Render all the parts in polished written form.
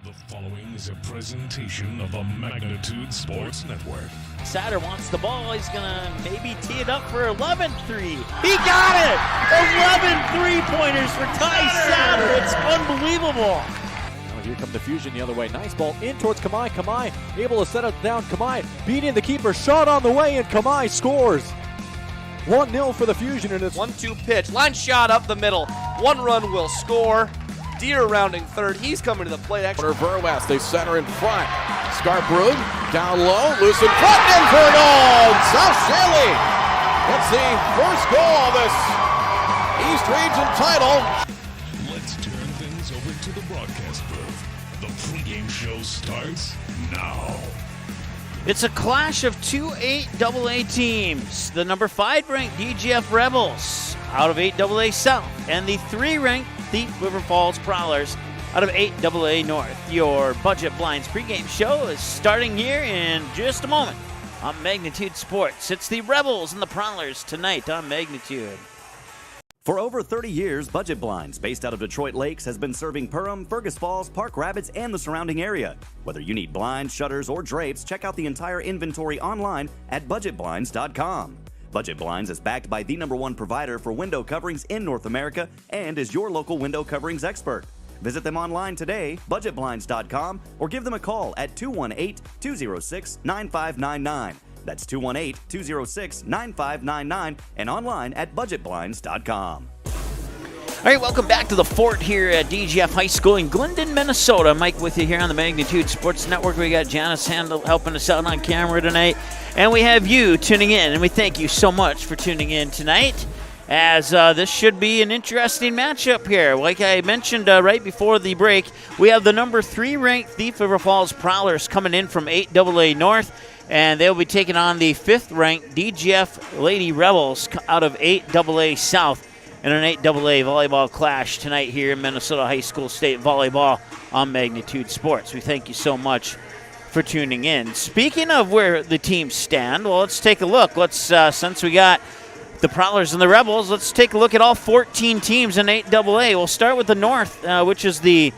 The following is a presentation of the Magnitude Sports Network. Satter wants the ball. He's going to maybe tee it up for 11-3. He got it! 11 three-pointers for Ty Satter. It's unbelievable. Now here come the Fusion the other way. Nice ball in towards Kamai. Kamai able to set it down. Kamai beating the keeper. Shot on the way, and Kamai scores. 1-0 for the Fusion. And it's 1-2 pitch. Line shot up the middle. One run will score. Deer rounding third. He's coming to the plate. Verwest, they center in front. Scarbrug down low, loose in front, in for a goal. South Shaley gets the first goal of this East Region title. Let's turn things over to the broadcast booth. The pregame show starts now. It's a clash of two 8AA teams. The number 5 ranked DGF Rebels out of 8AA South and the 3 ranked Thief River Falls Prowlers out of 8AA North. Your Budget Blinds pregame show is starting here in just a moment on Magnitude Sports. It's the Rebels and the Prowlers tonight on Magnitude. For over 30 years, Budget Blinds, based out of Detroit Lakes, has been serving Perham, Fergus Falls, Park Rapids, and the surrounding area. Whether you need blinds, shutters, or drapes, check out the entire inventory online at budgetblinds.com. Budget Blinds is backed by the #1 provider for window coverings in North America and is your local window coverings expert. Visit them online today, budgetblinds.com, or give them a call at 218-206-9599. That's 218-206-9599 and online at budgetblinds.com. All right, welcome back to the Fort here at DGF High School in Glendon, Minnesota. Mike with you here on the Magnitude Sports Network. We got Janice helping us out on camera tonight. And we have you tuning in, and we thank you so much for tuning in tonight, as this should be an interesting matchup here. Like I mentioned right before the break, we have the number 3 ranked Thief River Falls Prowlers coming in from 8AA North, and they'll be taking on the 5th ranked DGF Lady Rebels out of 8AA South in an 8AA volleyball clash tonight here in Minnesota High School State Volleyball on Magnitude Sports. We thank you so much for tuning in. Speaking of where the teams stand, well, let's take a look. Let's since we got the Prowlers and the Rebels, let's take a look at all 14 teams in 8AA. We'll start with the North, which is the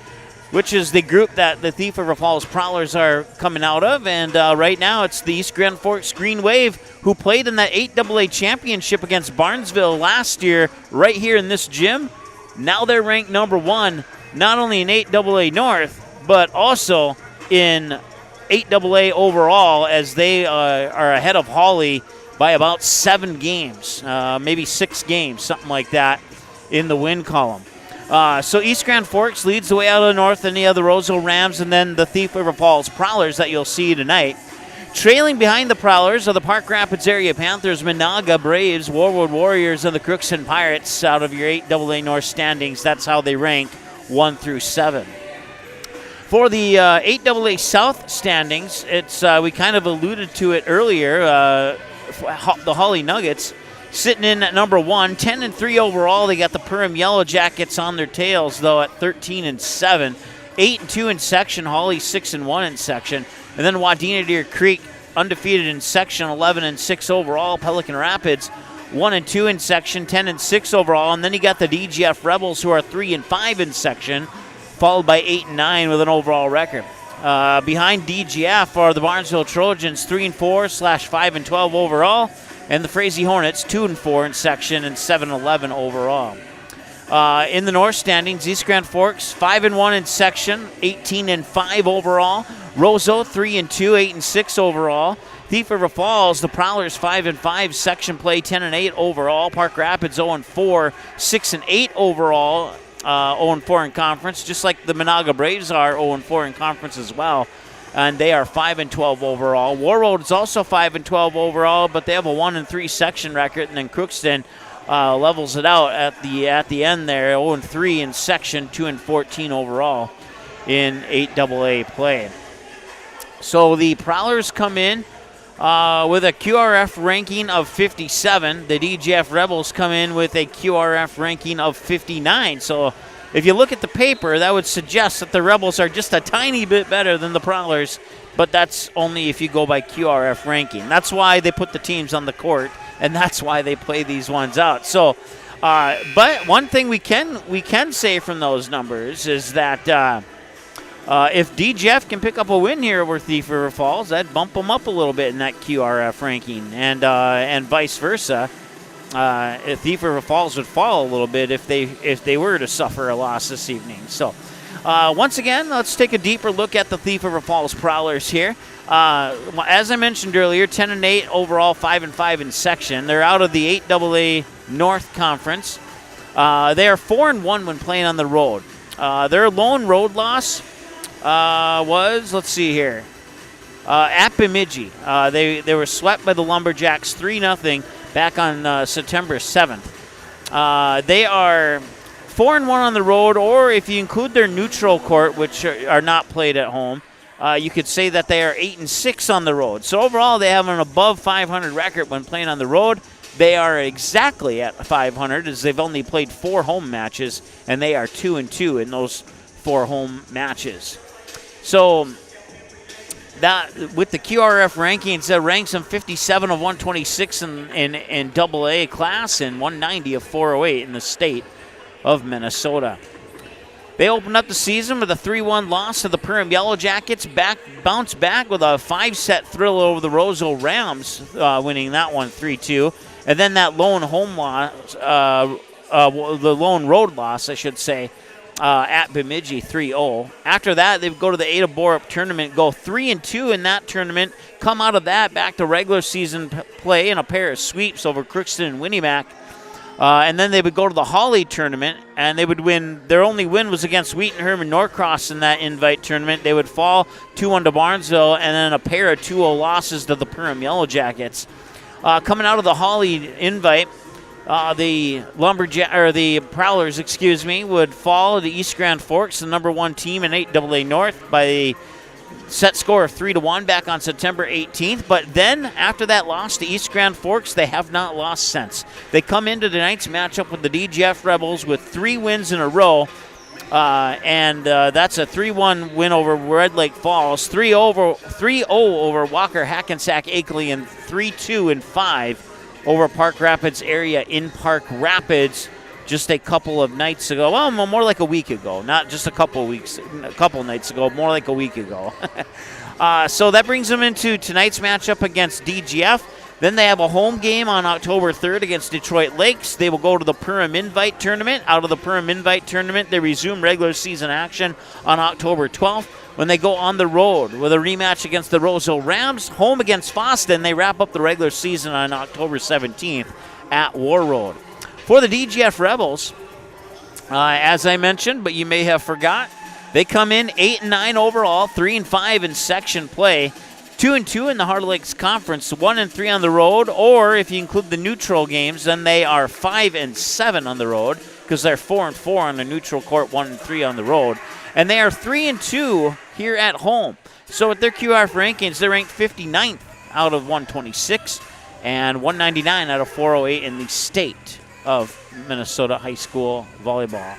group that the Thief River Falls Prowlers are coming out of, and right now it's the East Grand Forks Green Wave, who played in that 8AA championship against Barnesville last year right here in this gym. Now they're ranked number 1, not only in 8AA North, but also in 8AA overall, as they are ahead of Hawley by about 7 games, maybe 6 games, something like that, in the win column. So East Grand Forks leads the way out of the North, and you have the Roseville Rams and then the Thief River Falls Prowlers that you'll see tonight. Trailing behind the Prowlers are the Park Rapids Area Panthers, Monaga Braves, Warwood Warriors, and the Crookston Pirates out of your 8AA North standings. That's how they rank 1 through 7. For the 8AA South standings, it's we kind of alluded to it earlier, the Hawley Nuggets sitting in at number 1, 10-3 overall. They got the Perham Yellow Jackets on their tails, though, at 13-7. 8-2 in section, Hawley 6-1 in section. And then Wadena Deer Creek undefeated in section, 11-6 overall. Pelican Rapids 1-2 in section, 10-6 overall. And then you got the DGF Rebels, who are 3-5 in section, followed by 8-9 with an overall record. Behind DGF are the Barnesville Trojans, 3-4/5-12 overall. And the Frazee Hornets, 2-4 in section and 7-11 overall. In the North standings, East Grand Forks, 5-1 in section, 18-5 overall. Roseau, 3-2, 8-6 overall. Thief River Falls, the Prowlers, 5-5 section play, 10-8 overall. Park Rapids, 0-4, 6-8 overall, 0-4 in conference, just like the Monaga Braves are 0-4 in conference as well. And they are 5-12 overall. Warroad is also 5-12 overall, but they have a 1-3 section record. And then Crookston levels it out at the end there, 0-3 in section, 2-14 overall in 8AA play. So the Prowlers come in with a QRF ranking of 57. The DGF Rebels come in with a QRF ranking of 59. So if you look at the paper, that would suggest that the Rebels are just a tiny bit better than the Prowlers, but that's only if you go by QRF ranking. That's why they put the teams on the court, and that's why they play these ones out. So, but one thing we can say from those numbers is that If DGF can pick up a win here over Thief River Falls, that'd bump them up a little bit in that QRF ranking, and vice versa. If Thief River Falls would fall a little bit if they were to suffer a loss this evening. So, once again, let's take a deeper look at the Thief River Falls Prowlers here. As I mentioned earlier, 10-8 overall, 5-5 in section. They're out of the 8AA North Conference. They are 4-1 when playing on the road. Their lone road loss was, let's see here, at Bemidji. They were swept by the Lumberjacks 3-0 back on September 7th. They are 4-1 on the road, or if you include their neutral court, which are not played at home, you could say that they are 8-6 on the road. So overall, they have an above 500 record when playing on the road. They are exactly at 500 as they've only played 4 home matches, and they are 2-2 in those 4 home matches. So that with the QRF rankings, that ranks them 57 of 126 in AA class and 190 of 408 in the state of Minnesota. They opened up the season with a 3-1 loss to the Perham Yellow Jackets, bounced back with a 5-set thrill over the Roseville Rams, winning that one 3-2. And then that lone home loss, the lone road loss, I should say, at Bemidji 3-0. After that, they would go to the Ada Borup tournament, go 3-2 in that tournament, come out of that back to regular season play in a pair of sweeps over Crookston and Winnimac. And then they would go to the Holly tournament, and they would win. Their only win was against Wheaton Herman Norcross in that invite tournament. They would fall 2-1 to Barnesville, and then a pair of 2-0 losses to the Perham Yellow Jackets. Coming out of the Holly invite, the Prowlers, would fall to East Grand Forks, the number 1 team in 8AA North, by a set score of 3-1 back on September 18th. But then, after that loss to East Grand Forks, they have not lost since. They come into tonight's matchup with the DGF Rebels with 3 wins in a row. And that's a 3-1 win over Red Lake Falls, 3-0 over Walker Hackensack Akeley, and 3-2 and 5 over Park Rapids area in Park Rapids just a couple of nights ago. Well, more like a week ago, not just a couple nights ago, more like a week ago. So that brings them into tonight's matchup against DGF. Then they have a home game on October 3rd against Detroit Lakes. They will go to the Perham Invite Tournament. Out of the Perham Invite Tournament, they resume regular season action on October 12th when they go on the road with a rematch against the Roseville Rams. Home against Foston, they wrap up the regular season on October 17th at War Road. For the DGF Rebels, as I mentioned, but you may have forgot, they come in 8-9 overall, 3-5 in section play. 2-2 in the Heart of Lakes Conference, 1-3 on the road, or if you include the neutral games, then they are 5-7 on the road because they're 4-4 on the neutral court, 1-3 on the road, and they are 3-2 here at home. So with their QRF rankings, they're ranked 59th out of 126 and 199 out of 408 in the state of Minnesota high school volleyball.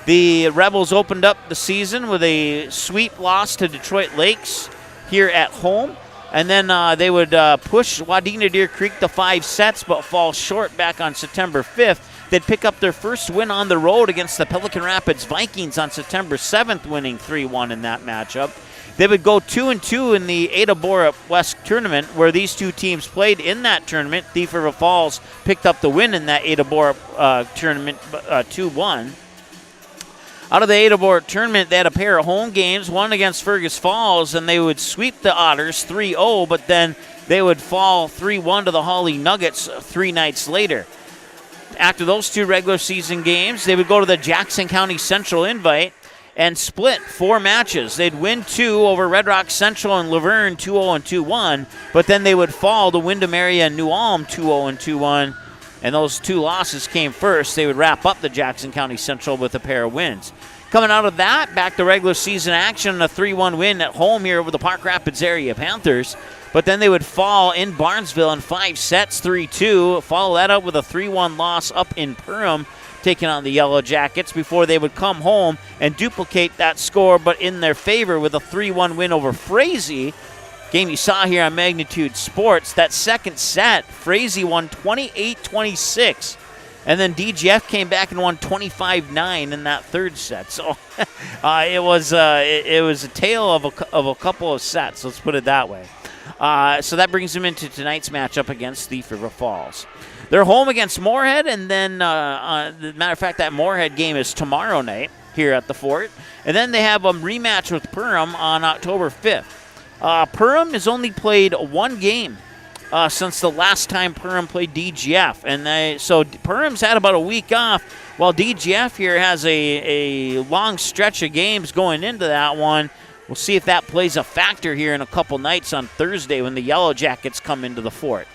The Rebels opened up the season with a sweep loss to Detroit Lakes here at home, and then they would push Wadena Deer Creek to 5 sets but fall short back on September 5th. They'd pick up their first win on the road against the Pelican Rapids Vikings on September 7th, winning 3-1 in that matchup. They would go 2-2 in the Ada Borup West tournament, where these two teams played in that tournament. Thief River Falls picked up the win in that Ada Borup tournament 2-1. Out of the Ada Borup tournament, they had a pair of home games, one against Fergus Falls, and they would sweep the Otters 3-0, but then they would fall 3-1 to the Holly Nuggets 3 nights later. After those 2 regular season games, they would go to the Jackson County Central Invite and split 4 matches. They'd win 2 over Red Rock Central and Laverne 2-0 and 2-1, but then they would fall to Windham Area and New Ulm 2-0 and 2-1. And those 2 losses came first. They would wrap up the Jackson County Central with a pair of wins. Coming out of that, back to regular season action, a 3-1 win at home here over the Park Rapids area Panthers. But then they would fall in Barnesville in 5 sets, 3-2. Follow that up with a 3-1 loss up in Perham, taking on the Yellow Jackets, before they would come home and duplicate that score, but in their favor with a 3-1 win over Frazee. Game you saw here on Magnitude Sports. That second set, Frazee won 28-26 And then DGF came back and won 25-9 in that third set. So it was a tale of a couple of sets. Let's put it that way. So that brings them into tonight's matchup against Thief River Falls. They're home against Moorhead, and then, as a matter of fact, that Moorhead game is tomorrow night here at the Fort. And then they have a rematch with Perham on October 5th. Perham has only played one game since the last time Perham played DGF. And so Perham's had about a week off, while DGF here has a long stretch of games going into that one. We'll see if that plays a factor here in a couple nights on Thursday when the Yellow Jackets come into the Fort.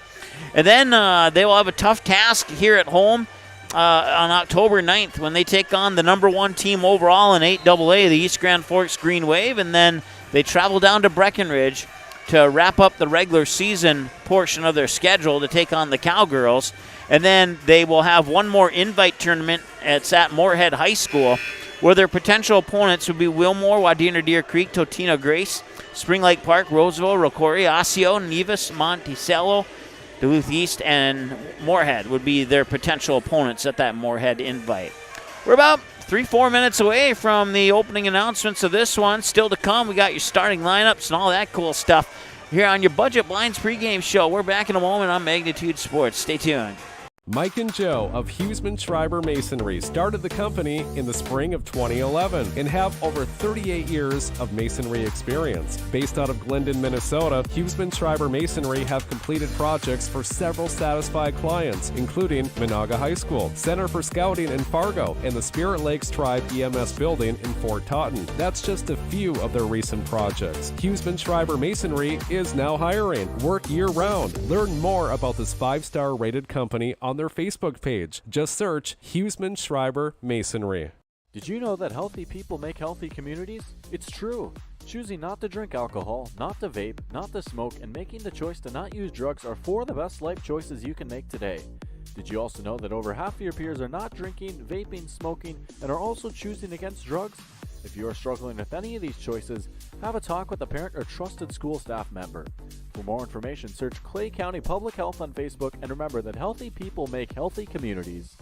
And then they will have a tough task here at home on October 9th when they take on the number 1 team overall in 8AA, the East Grand Forks Green Wave, and then they travel down to Breckenridge to wrap up the regular season portion of their schedule to take on the Cowgirls. And then they will have one more invite tournament. It's at Moorhead High School, where their potential opponents would be Wilmore, Wadena Deer Creek, Totina Grace, Spring Lake Park, Roseville, Rocori, Osseo, Nevis, Monticello, Duluth East, and Moorhead would be their potential opponents at that Moorhead invite. We're about 3-4 minutes away from the opening announcements of this one. Still to come, we got your starting lineups and all that cool stuff here on your Budget Blinds pregame show. We're back in a moment on Magnitude Sports. Stay tuned. Mike and Joe of Huseman Schreiber Masonry started the company in the spring of 2011 and have over 38 years of masonry experience. Based out of Glyndon, Minnesota, Huseman Schreiber Masonry have completed projects for several satisfied clients, including Monaga High School, Center for Scouting in Fargo, and the Spirit Lakes Tribe EMS building in Fort Totten. That's just a few of their recent projects. Huseman Schreiber Masonry is now hiring. Work year-round. Learn more about this 5-star rated company on their Facebook page. Just search Huseman Schreiber Masonry. Did you know that healthy people make healthy communities? It's true. Choosing not to drink alcohol, not to vape, not to smoke, and making the choice to not use drugs are 4 of the best life choices you can make today. Did you also know that over half of your peers are not drinking, vaping, smoking, and are also choosing against drugs? If you are struggling with any of these choices, have a talk with a parent or trusted school staff member. For more information, search Clay County Public Health on Facebook, and remember that healthy people make healthy communities.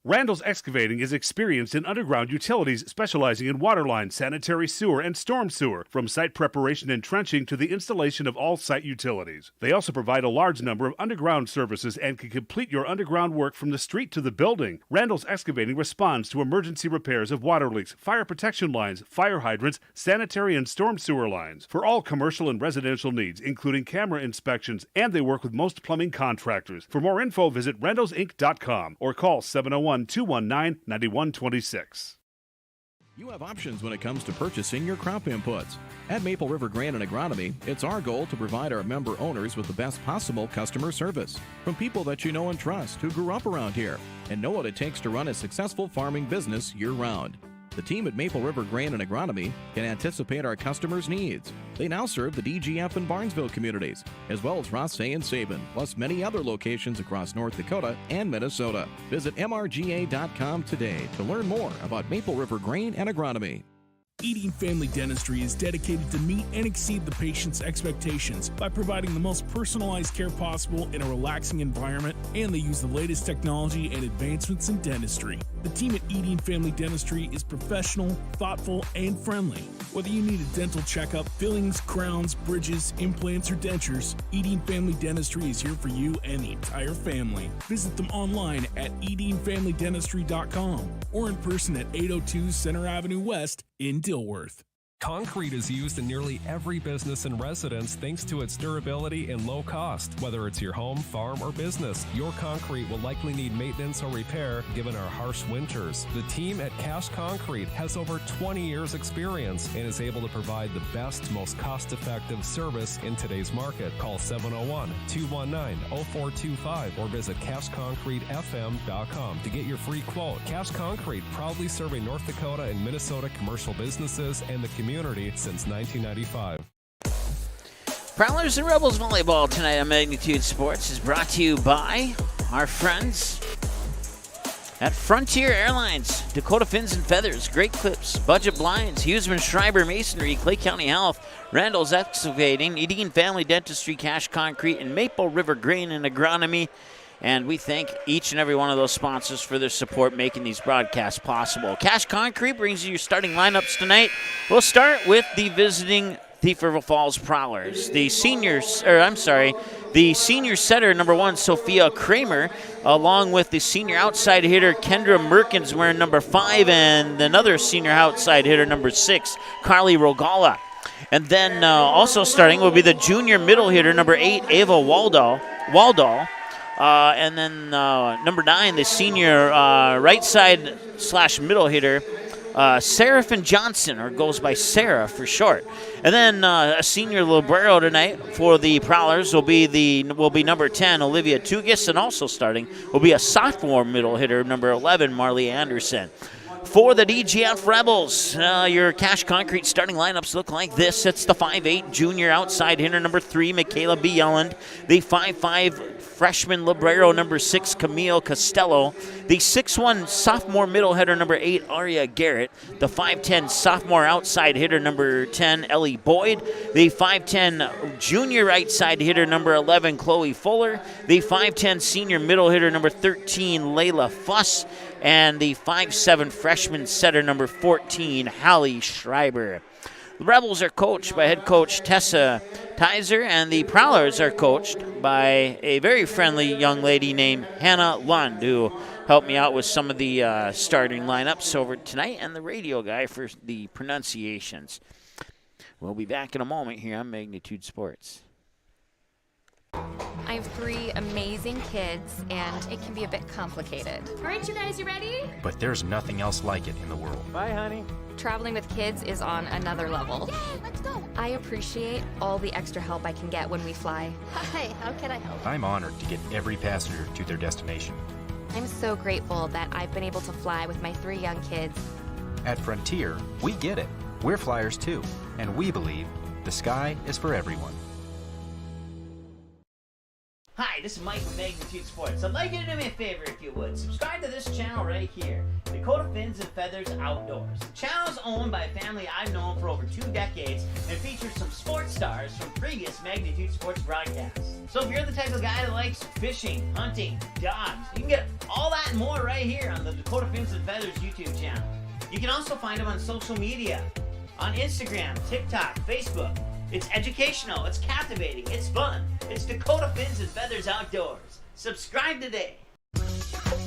Randall's Excavating is experienced in underground utilities, specializing in water lines, sanitary sewer, and storm sewer, from site preparation and trenching to the installation of all site utilities. They also provide a large number of underground services and can complete your underground work from the street to the building. Randall's Excavating responds to emergency repairs of water leaks, fire protection lines, fire hydrants, sanitary and storm sewer lines, for all commercial and residential needs, including camera inspections, and they work with most plumbing contractors. For more info, visit randallsinc.com or call 701-219-9126. You have options when it comes to purchasing your crop inputs. At Maple River Grain and Agronomy, it's our goal to provide our member owners with the best possible customer service from people that you know and trust who grew up around here and know what it takes to run a successful farming business year-round. The team at Maple River Grain and Agronomy can anticipate our customers' needs. They now serve the DGF and Barnesville communities, as well as Rothsay and Sabin, plus many other locations across North Dakota and Minnesota. Visit mrga.com today to learn more about Maple River Grain and Agronomy. Eating Family Dentistry is dedicated to meet and exceed the patient's expectations by providing the most personalized care possible in a relaxing environment, and they use the latest technology and advancements in dentistry. The team at Eating Family Dentistry is professional, thoughtful, and friendly. Whether you need a dental checkup, fillings, crowns, bridges, implants, or dentures, Eating Family Dentistry is here for you and the entire family. Visit them online at eatingfamilydentistry.com or in person at 802 Center Avenue West in Dilworth. Concrete is used in nearly every business and residence thanks to its durability and low cost. Whether it's your home, farm, or business, your concrete will likely need maintenance or repair given our harsh winters. The team at Cash Concrete has over 20 years experience and is able to provide the best, most cost-effective service in today's market. Call 701-219-0425 or visit cashconcretefm.com to get your free quote. Cash Concrete, proudly serving North Dakota and Minnesota commercial businesses and the community since 1995. Prowlers and Rebels Volleyball tonight on Magnitude Sports is brought to you by our friends at Frontier Airlines, Dakota Fins and Feathers, Great Clips, Budget Blinds, Huseman Schreiber Masonry, Clay County Health, Randall's Excavating, Eating Family Dentistry, Cash Concrete, and Maple River Grain and Agronomy. And we thank each and every one of those sponsors for their support making these broadcasts possible. Cash Concrete brings you your starting lineups tonight. We'll start with the visiting Thief River Falls Prowlers. The senior setter, number 1, Sophia Kramer, along with the senior outside hitter, Kendra Merkins, wearing number 5, and another senior outside hitter, number 6, Carly Rogala. And then also starting will be the junior middle hitter, number 8, Ava Waldall. And then number 9, the senior right side / middle hitter, Seraphin Johnson, or goes by Sarah for short. And then a senior libero tonight for the Prowlers will be number 10, Olivia Tugis, and also starting will be a sophomore middle hitter, number 11, Marley Anderson. For the DGF Rebels, your Cash Concrete starting lineups look like this. It's the 5'8 junior outside hitter, number 3, Michaela Bieland. The 5'5 freshman libero, number 6, Camille Costello. The 6'1 sophomore middle hitter, number 8, Aria Garrett. The 5'10 sophomore outside hitter, number 10, Ellie Boyd. The 5'10 junior right side hitter, number 11, Chloe Fuller. The 5'10 senior middle hitter, number 13, Layla Fuss. And the 5'7 freshman setter, number 14, Hallie Schreiber. The Rebels are coached by head coach Tessa Tizer, and the Prowlers are coached by a very friendly young lady named Hannah Lund, who helped me out with some of the starting lineups over tonight, and the radio guy for the pronunciations. We'll be back in a moment here on Magnitude Sports. I have 3 amazing kids, and it can be a bit complicated. All right, you guys, you ready? But there's nothing else like it in the world. Bye, honey. Traveling with kids is on another level. Yay, let's go. I appreciate all the extra help I can get when we fly. Hi, how can I help? I'm honored to get every passenger to their destination. I'm so grateful that I've been able to fly with my 3 young kids. At Frontier, we get it. We're flyers too, and we believe the sky is for everyone. Hi, this is Mike from Magnitude Sports. I'd like you to do me a favor if you would. Subscribe to this channel right here, Dakota Fins and Feathers Outdoors. The channel is owned by a family I've known for over 2 decades and features some sports stars from previous Magnitude Sports broadcasts. So if you're the type of guy that likes fishing, hunting, dogs, you can get all that and more right here on the Dakota Fins and Feathers YouTube channel. You can also find them on social media, on Instagram, TikTok, Facebook. It's educational, it's captivating, it's fun. It's Dakota Fins and Feathers Outdoors. Subscribe today.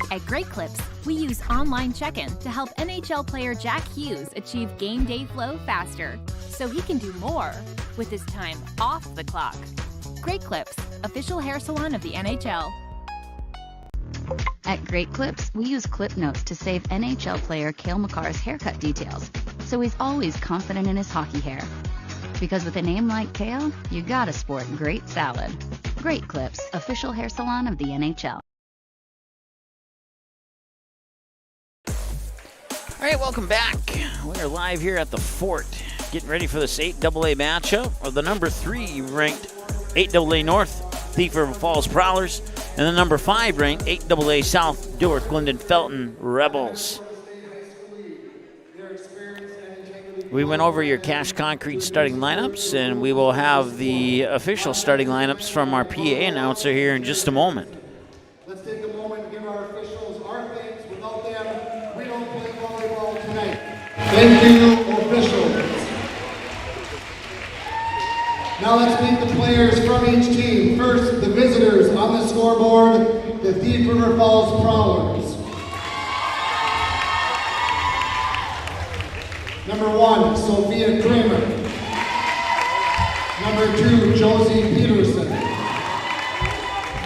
At Great Clips, we use online check-in to help NHL player Jack Hughes achieve game day flow faster, so he can do more with his time off the clock. Great Clips, official hair salon of the NHL. At Great Clips, we use clip notes to save NHL player Cale Makar's haircut details, so he's always confident in his hockey hair. Because with a name like Cale, you gotta sport great salad. Great Clips, official hair salon of the NHL. All right, welcome back. We're live here at the Fort, getting ready for this 8AA matchup of the number 3 ranked 8AA North Thief River Falls Prowlers and the number 5 ranked 8AA South Dilworth-Glyndon-Felton Rebels. We went over your Cash Concrete starting lineups, and we will have the official starting lineups from our PA announcer here in just a moment. Let's take a moment and give our officials our thanks. Without them, we don't play volleyball tonight. Thank you, officials. Now let's meet the players from each team. First, the visitors on the scoreboard, the Thief River Falls Prowlers. Number 1, Sophia Kramer. Number 2, Josie Peterson.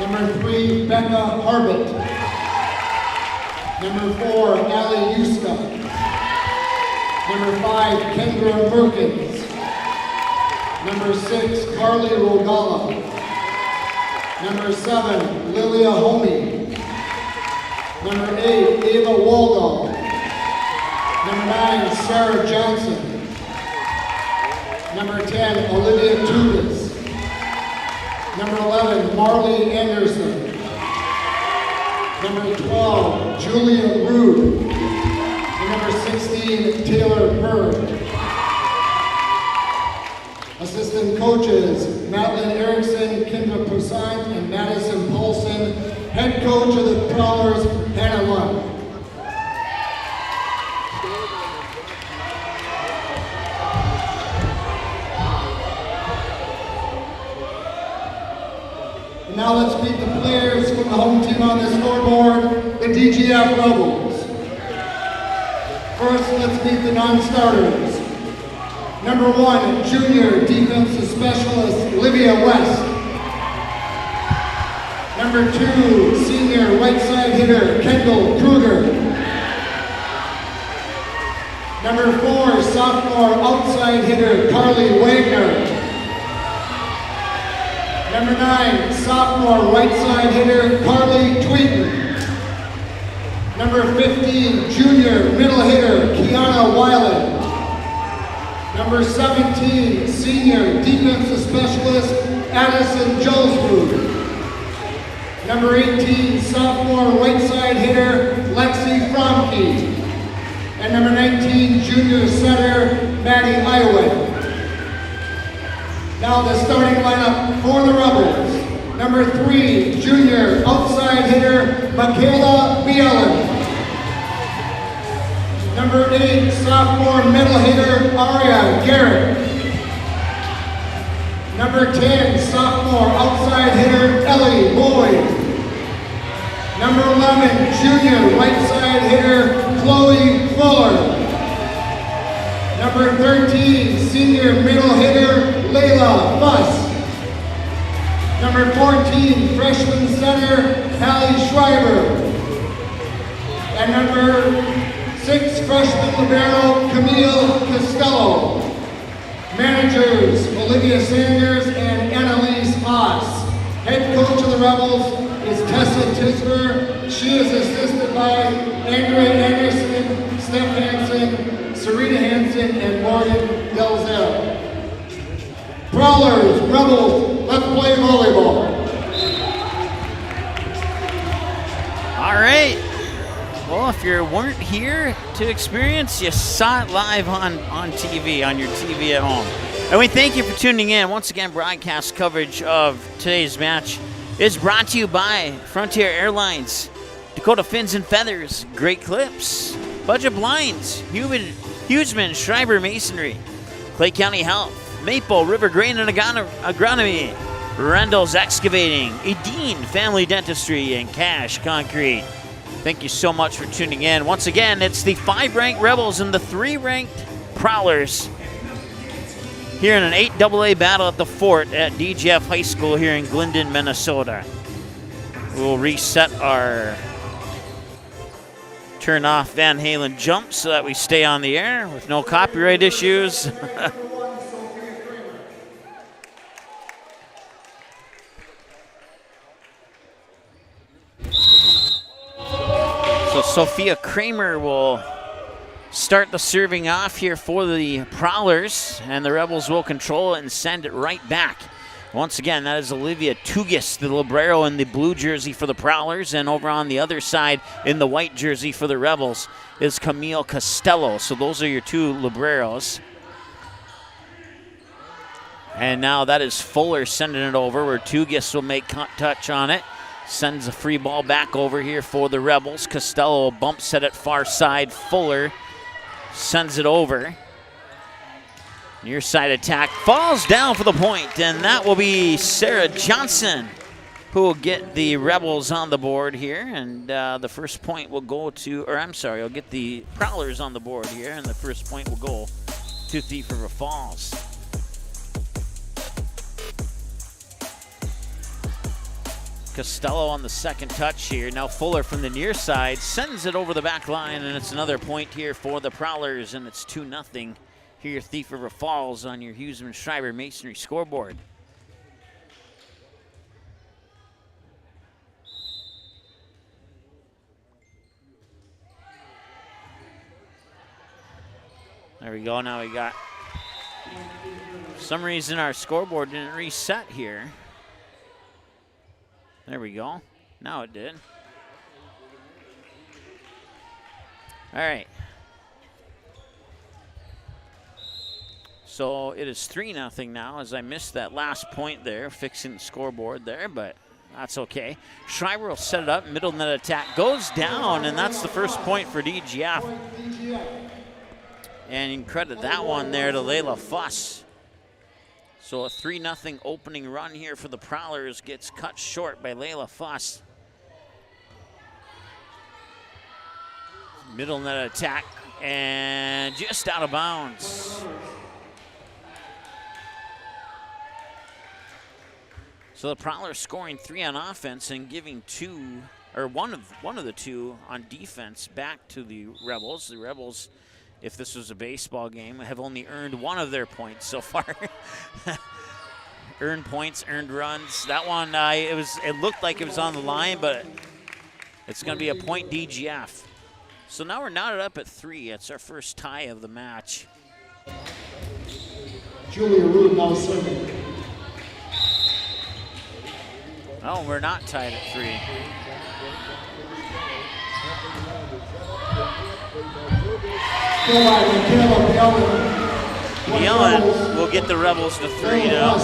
Number 3, Becca Harbit. Number 4, Allie Yuska. Number 5, Kendra Merkins. Number 6, Carly Rogala. Number 7, Lilia Homey. Number 8, Ava Waldall. Number 9, Sarah Johnson. Number 10, Olivia Tugis. Number 11, Marley Anderson. Number 12, Julia Rude. And number 16, Taylor Bird. Assistant coaches, Madeline Erickson, Kendra Poussaint, and Madison Paulson. Head coach of the Prowlers, Hannah Lund. And now let's meet the players from the home team on the scoreboard, the DGF Rebels. First, let's meet the non-starters. Number 1, junior defensive specialist, Olivia West. Number 2, senior right side hitter, Kendall Kruger. Number 4, sophomore outside hitter, Carly Wagner. Number 9, sophomore right side hitter, Carly Tweeten. Number 15, junior middle hitter, Kiana Weiland. Number 17, senior defensive specialist, Addison Joseph. Number 18, sophomore right side hitter, Lexi Fromke. And number 19, junior setter, Maddie Ioway. Now the starting lineup for the Rebels. Number 3, junior outside hitter, Michaela Bielen. Number 8, sophomore middle hitter, Aria Garrett. Number 10, sophomore outside hitter, Ellie Boyd. Number 11, junior right side hitter, Chloe Fuller. Number 13, senior middle hitter, Layla Fuss. Number 14, freshman center, Hallie Schreiber. And number 6, freshman libero, Camille Costello. Managers, Olivia Sanders and Annalise Haas. Head coach of the Rebels is Tessa Tisber. She is assisted by Andrea Anderson, Steph Hansen, Serena Hansen, and Morgan Delzell. Prowlers, Rebels, let's play volleyball. All right. Well, if you weren't here to experience, you saw it live on TV, on your TV at home. And we thank you for tuning in. Once again, broadcast coverage of today's match is brought to you by Frontier Airlines, Dakota Fins and Feathers, Great Clips, Budget Blinds, Huseman Schreiber Masonry, Clay County Health, Maple River Grain and Agronomy, Randall's Excavating, Edine Family Dentistry, and Cash Concrete. Thank you so much for tuning in. Once again, it's the 5-ranked Rebels and the 3-ranked Prowlers here in an 8AA battle at the Fort at DGF High School here in Glyndon, Minnesota. We'll reset our turn off Van Halen jump so that we stay on the air with no copyright issues. So Sophia Kramer will start the serving off here for the Prowlers, and the Rebels will control it and send it right back. Once again, that is Olivia Tugis, the libero in the blue jersey for the Prowlers, and over on the other side in the white jersey for the Rebels is Camille Costello. So those are your 2 liberos. And now that is Fuller sending it over, where Tugis will make touch on it. Sends a free ball back over here for the Rebels. Costello bumps it at far side. Fuller sends it over. Near side attack falls down for the point, and that will be Sarah Johnson who will get the Rebels on the board here. And the first point will go to, I'll get the Prowlers on the board here, and the first point will go to Thief River Falls. Costello on the second touch here. Now Fuller from the near side sends it over the back line, and it's another point here for the Prowlers, and it's 2-0 here, Thief River Falls, on your Huseman Schreiber Masonry scoreboard. There we go. Now we got, for some reason our scoreboard didn't reset here. There we go. Now it did. All right. So it is 3-0 now, as I missed that last point there, fixing the scoreboard there, but That's okay. Schreiber will set it up. Middle net attack goes down, and that's the first point for DGF. And you can credit that one there to Layla Fuss. So a 3-0 opening run here for the Prowlers gets cut short by Layla Fuss. Middle net attack, and just out of bounds. So the Prowlers scoring 3 on offense and giving one of the 2 on defense back to the Rebels. The Rebels, if this was a baseball game, have only earned 1 of their points so far. Earned points, earned runs. That one, it looked like it was on the line, but it's going to be a point DGF. So now we're knotted up at 3. It's our first tie of the match. Julia Rude now serving. Oh, we're not tied at 3. Bielan will get the Rebels to 3 now.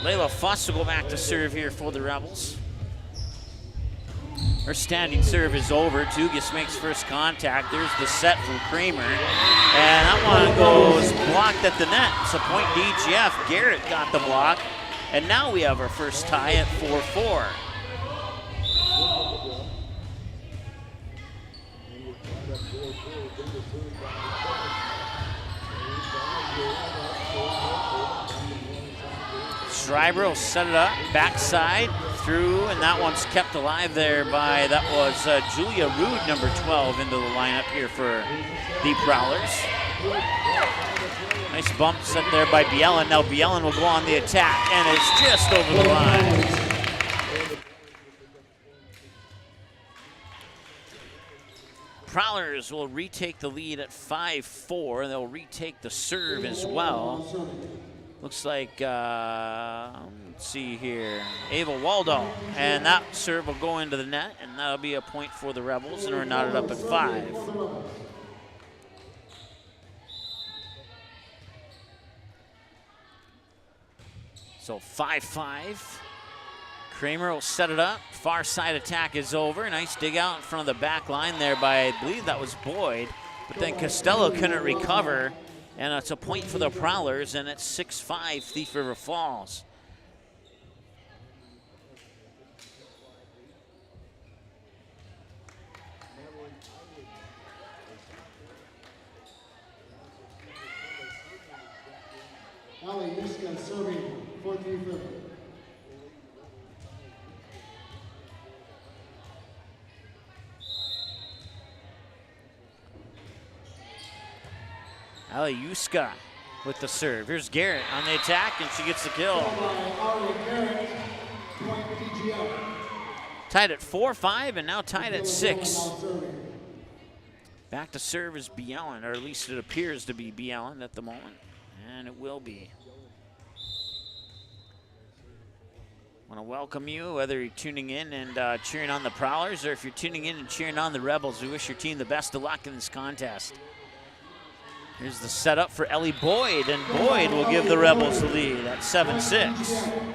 Layla Fuss will go back to serve here for the Rebels. Her standing serve is over. Tugas makes first contact. There's the set from Kramer. And that one goes blocked at the net. It's a point DGF. Garrett got the block. And now we have our first tie at 4-4. Schreiber will set it up, backside, through, and that one's kept alive there by, that was Julia Rude, number 12, into the lineup here for the Prowlers. Nice bump set there by Bielan. Now Bielan will go on the attack, and it's just over the line. Prowlers will retake the lead at 5-4. They'll retake the serve as well. Looks like, let's see here, Ava Waldo. And that serve will go into the net, and that'll be a point for the Rebels, and we're knotted up at 5. So 5-5. Kramer will set it up. Far side attack is over. Nice dig out in front of the back line there by, I believe that was Boyd. But then Costello couldn't recover. And it's a point for the Prowlers, and it's 6-5 Thief River Falls. Ali Yuska serving for Thief River. Aliuska with the serve. Here's Garrett on the attack, and she gets the kill. Tied at 4-5, and now tied at 6. Back to serve is Bielan, or at least it appears to be Bielan at the moment, and it will be. I want to welcome you, whether you're tuning in and cheering on the Prowlers, or if you're tuning in and cheering on the Rebels. We wish your team the best of luck in this contest. Here's the setup for Ellie Boyd, and Boyd will give the Rebels the lead at 7-6.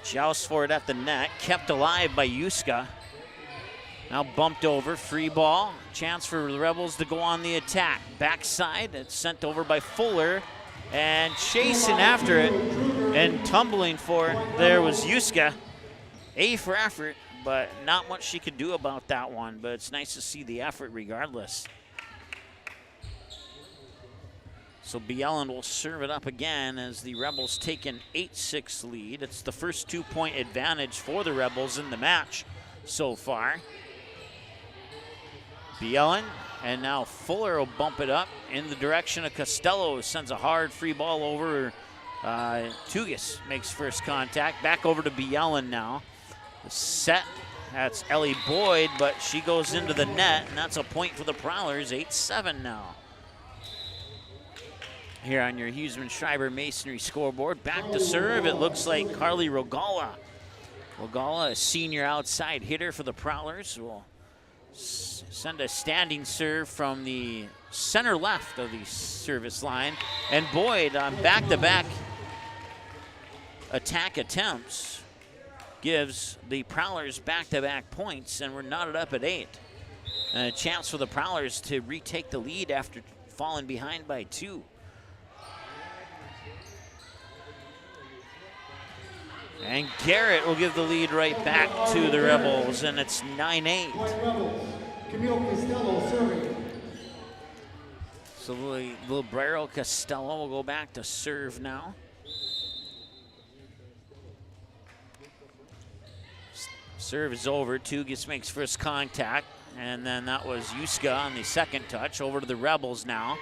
Joust for it at the net, kept alive by Yuska. Now bumped over, free ball. Chance for the Rebels to go on the attack. Backside, it's sent over by Fuller. And chasing after it and tumbling for it, there was Yuska. A for effort, but not much she could do about that one. But it's nice to see the effort regardless. So Bielan will serve it up again as the Rebels take an 8-6 lead. It's the first 2-point advantage for the Rebels in the match so far. Bielan, and now Fuller will bump it up in the direction of Costello, who sends a hard free ball over. Tugas makes first contact. Back over to Bielan now. The set, that's Ellie Boyd, but she goes into the net, and that's a point for the Prowlers, 8-7 now. here on your Huseman-Schreiber Masonry scoreboard. Back to serve, it looks like Carly Rogala. Rogala, a senior outside hitter for the Prowlers, will send a standing serve from the center left of the service line. And Boyd on back-to-back attack attempts gives the Prowlers back-to-back points, and we're knotted up at 8. And a chance for the Prowlers to retake the lead after falling behind by 2. And Garrett will give the lead right back to the Rebels, and it's 9-8. So Librero Costello will go back to serve now. Serve is over. Tugis makes first contact, and then that was Yuska on the second touch. Over to the Rebels now.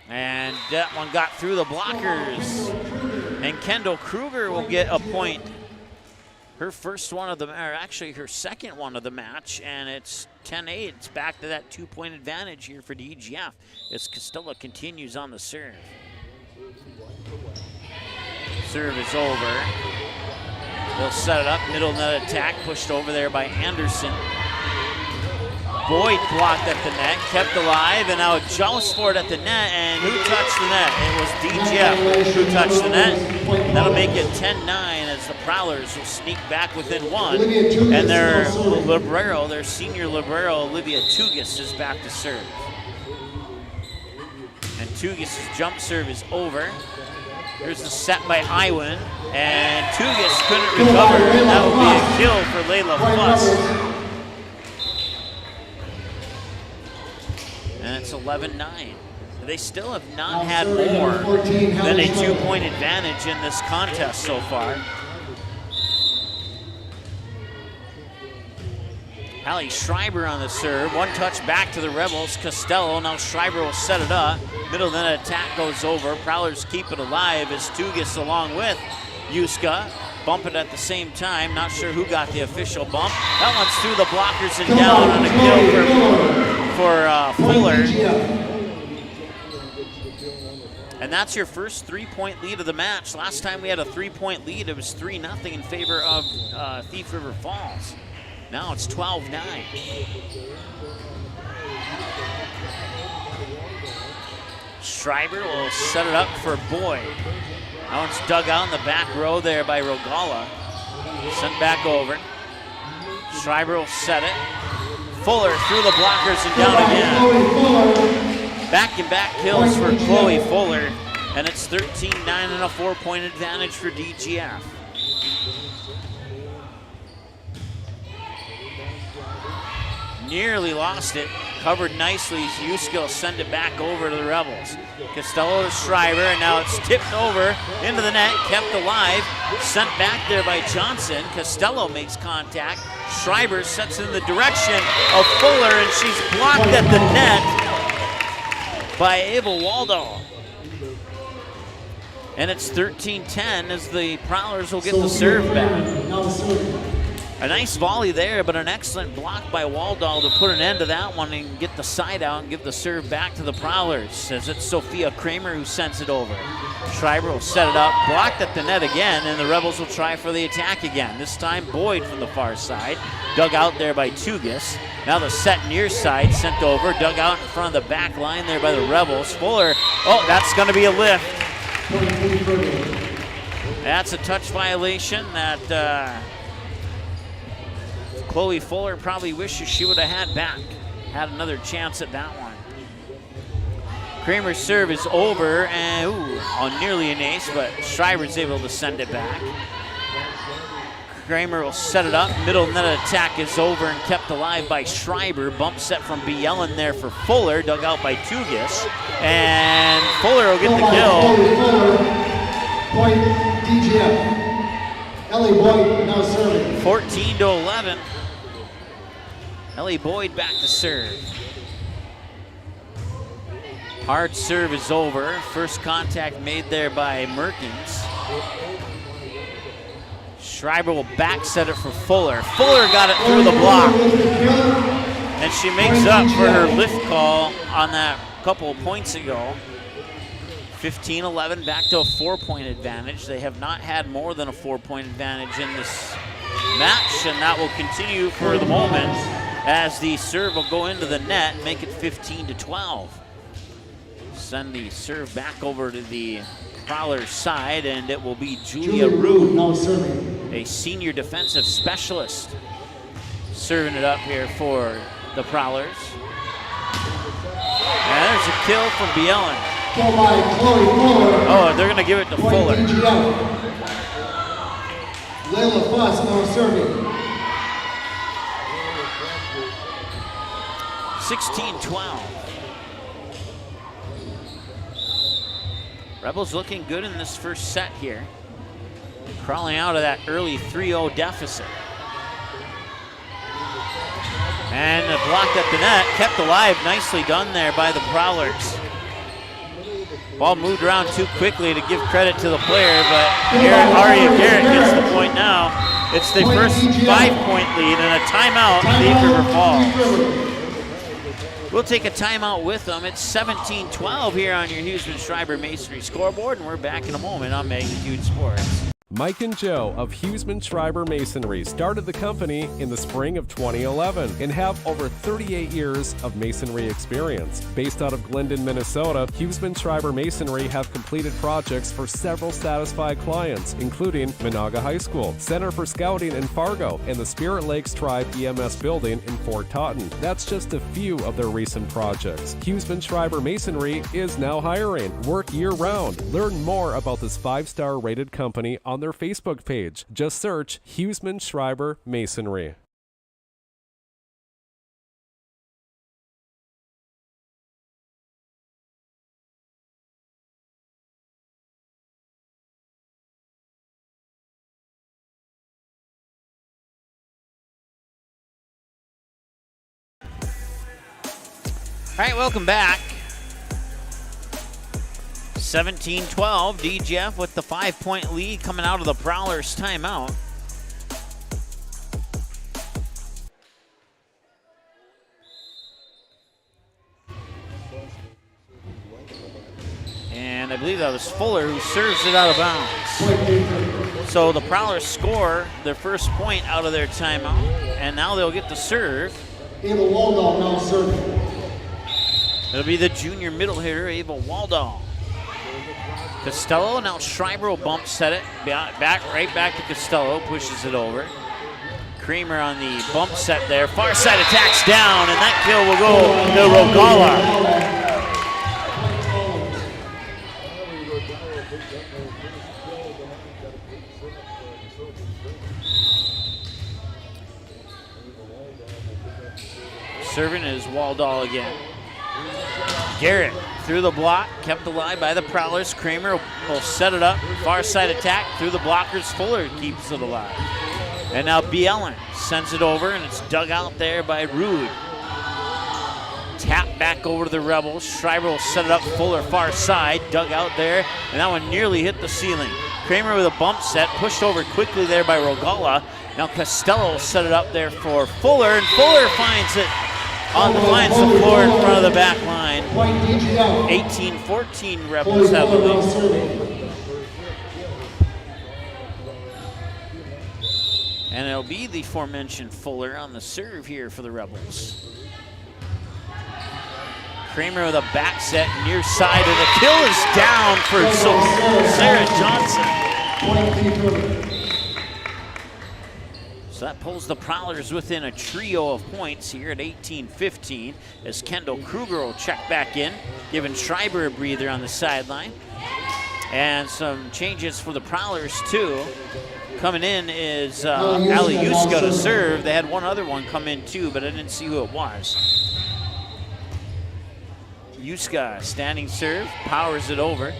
And that one got through the blockers. And Kendall Kruger will get a point. Her first one of the, or actually her second one of the match, and it's 10-8. It's back to that 2-point advantage here for DGF as Costello continues on the serve. Serve is over. They'll set it up, middle net attack, pushed over there by Anderson. Boyd blocked at the net, kept alive, and now a joust for it at the net, and who touched the net? It was DGF who touched the net. That'll make it 10-9 as the Prowlers will sneak back within 1. And their Librero, their senior Librero, Olivia Tugis, is back to serve. And Tugis' jump serve is over. Here's the set by Iwan, and Tugis couldn't recover, and that would be a kill for Layla Fuss. And it's 11-9. They still have not had more than a 2-point advantage in this contest so far. Allie Schreiber on the serve. One touch back to the Rebels. Costello, now Schreiber will set it up. Middle then attack goes over. Prowlers keep it alive as Tugis along with Yuska. Bump it at the same time. Not sure who got the official bump. That one's through the blockers and down on a kill for Fuller. And that's your first 3-point lead of the match. Last time we had a 3-point lead, it was 3-0 in favor of Thief River Falls. Now it's 12-9. Schreiber will set it up for Boyd. That one's dug out in the back row there by Rogala. Sent back over. Schreiber will set it. Fuller through the blockers and down again. Back-and-back kills for Chloe Fuller. And it's 13-9 and a 4-point advantage for DGF. Nearly lost it. Covered nicely. Yuska will send it back over to the Rebels. Costello to Schreiber, and now it's tipped over into the net, kept alive. Sent back there by Johnson. Costello makes contact. Schreiber sets it in the direction of Fuller, and she's blocked at the net by Ava Waldo. And it's 13-10 as the Prowlers will get the serve back. A nice volley there, but an excellent block by Waldal to put an end to that one and get the side out and give the serve back to the Prowlers, as it's Sophia Kramer who sends it over. Schreiber will set it up, blocked at the net again, and the Rebels will try for the attack again. This time Boyd from the far side, dug out there by Tugis. Now the set near side sent over, dug out in front of the back line there by the Rebels. Fuller, oh, that's going to be a lift. That's a touch violation that Chloe Fuller probably wishes she would have had back. Had another chance at that one. Kramer's serve is over, and on nearly an ace, but Schreiber's able to send it back. Kramer will set it up. Middle net attack is over and kept alive by Schreiber. Bump set from B. Yellen there for Fuller, dug out by Tugis. And Fuller will get the kill. Point DGF. Ellie Boyd now serving. 14-11. Ellie Boyd back to serve. Hard serve is over. First contact made there by Merkins. Schreiber will back set it for Fuller. Fuller got it through the block. And she makes up for her lift call on that couple of points ago. 15-11, back to a 4-point advantage. They have not had more than a 4-point advantage in this match, and that will continue for the moment as the serve will go into the net and make it 15-12. Send the serve back over to the Prowlers side, and it will be Julia Rude, a senior defensive specialist, serving it up here for the Prowlers. And there's a kill from Bielen. Oh, they're going to give it to Fuller. Layla Fuss now serving. 16-12. Rebels looking good in this first set here. Crawling out of that early 3-0 deficit. And blocked at the net, kept alive. Nicely done there by the Prowlers. Ball moved around too quickly to give credit to the player, but Aria Garrett gets the point now. It's the first 5-point lead and a timeout for the River Falls. We'll take a timeout with them. It's 17-12 here on your Huseman-Schreiber Masonry scoreboard, and we're back in a moment on Magnitude Sports. Mike and Joe of Huseman-Schreiber Masonry started the company in the spring of 2011 and have over 38 years of masonry experience. Based out of Glyndon, Minnesota, Huseman-Schreiber Masonry have completed projects for several satisfied clients, including Monaga High School, Center for Scouting in Fargo, and the Spirit Lakes Tribe EMS building in Fort Totten. That's just a few of their recent projects. Huseman-Schreiber Masonry is now hiring. Work year-round. Learn more about this 5-star rated company on their Facebook page. Just search Huseman-Schreiber Masonry. All right, welcome back. 17-12, DGF with the 5-point lead coming out of the Prowlers timeout. And I believe that was Fuller who serves it out of bounds. So the Prowlers score their first point out of their timeout, and now they'll get the serve. Ava Waldall now serving. It'll be the junior middle hitter, Ava Waldall. Costello, now Schreiber will bump set it, right back to Costello, pushes it over. Kramer on the bump set there, far side attacks down, and that kill will go to Rogala. Serving is Waldall again. Garrett through the block, kept alive by the Prowlers. Kramer will set it up, far side attack through the blockers. Fuller keeps it alive. And now Bielen sends it over, and it's dug out there by Rude. Tap back over to the Rebels. Schreiber will set it up, Fuller far side, dug out there, and that one nearly hit the ceiling. Kramer with a bump set, pushed over quickly there by Rogala. Now Costello will set it up there for Fuller, and Fuller finds it. Finds the floor in front of the back line. 18-14 Rebels have the lead. And it'll be the aforementioned Fuller on the serve here for the Rebels. Kramer with a back set near side, and the kill is down for Sarah Johnson. So that pulls the Prowlers within a trio of points here at 18-15 as Kendall Kruger will check back in, giving Schreiber a breather on the sideline. And some changes for the Prowlers too. Coming in is Ali Yuska to serve. They had one other one come in too, but I didn't see who it was. Yuska standing serve, powers it over.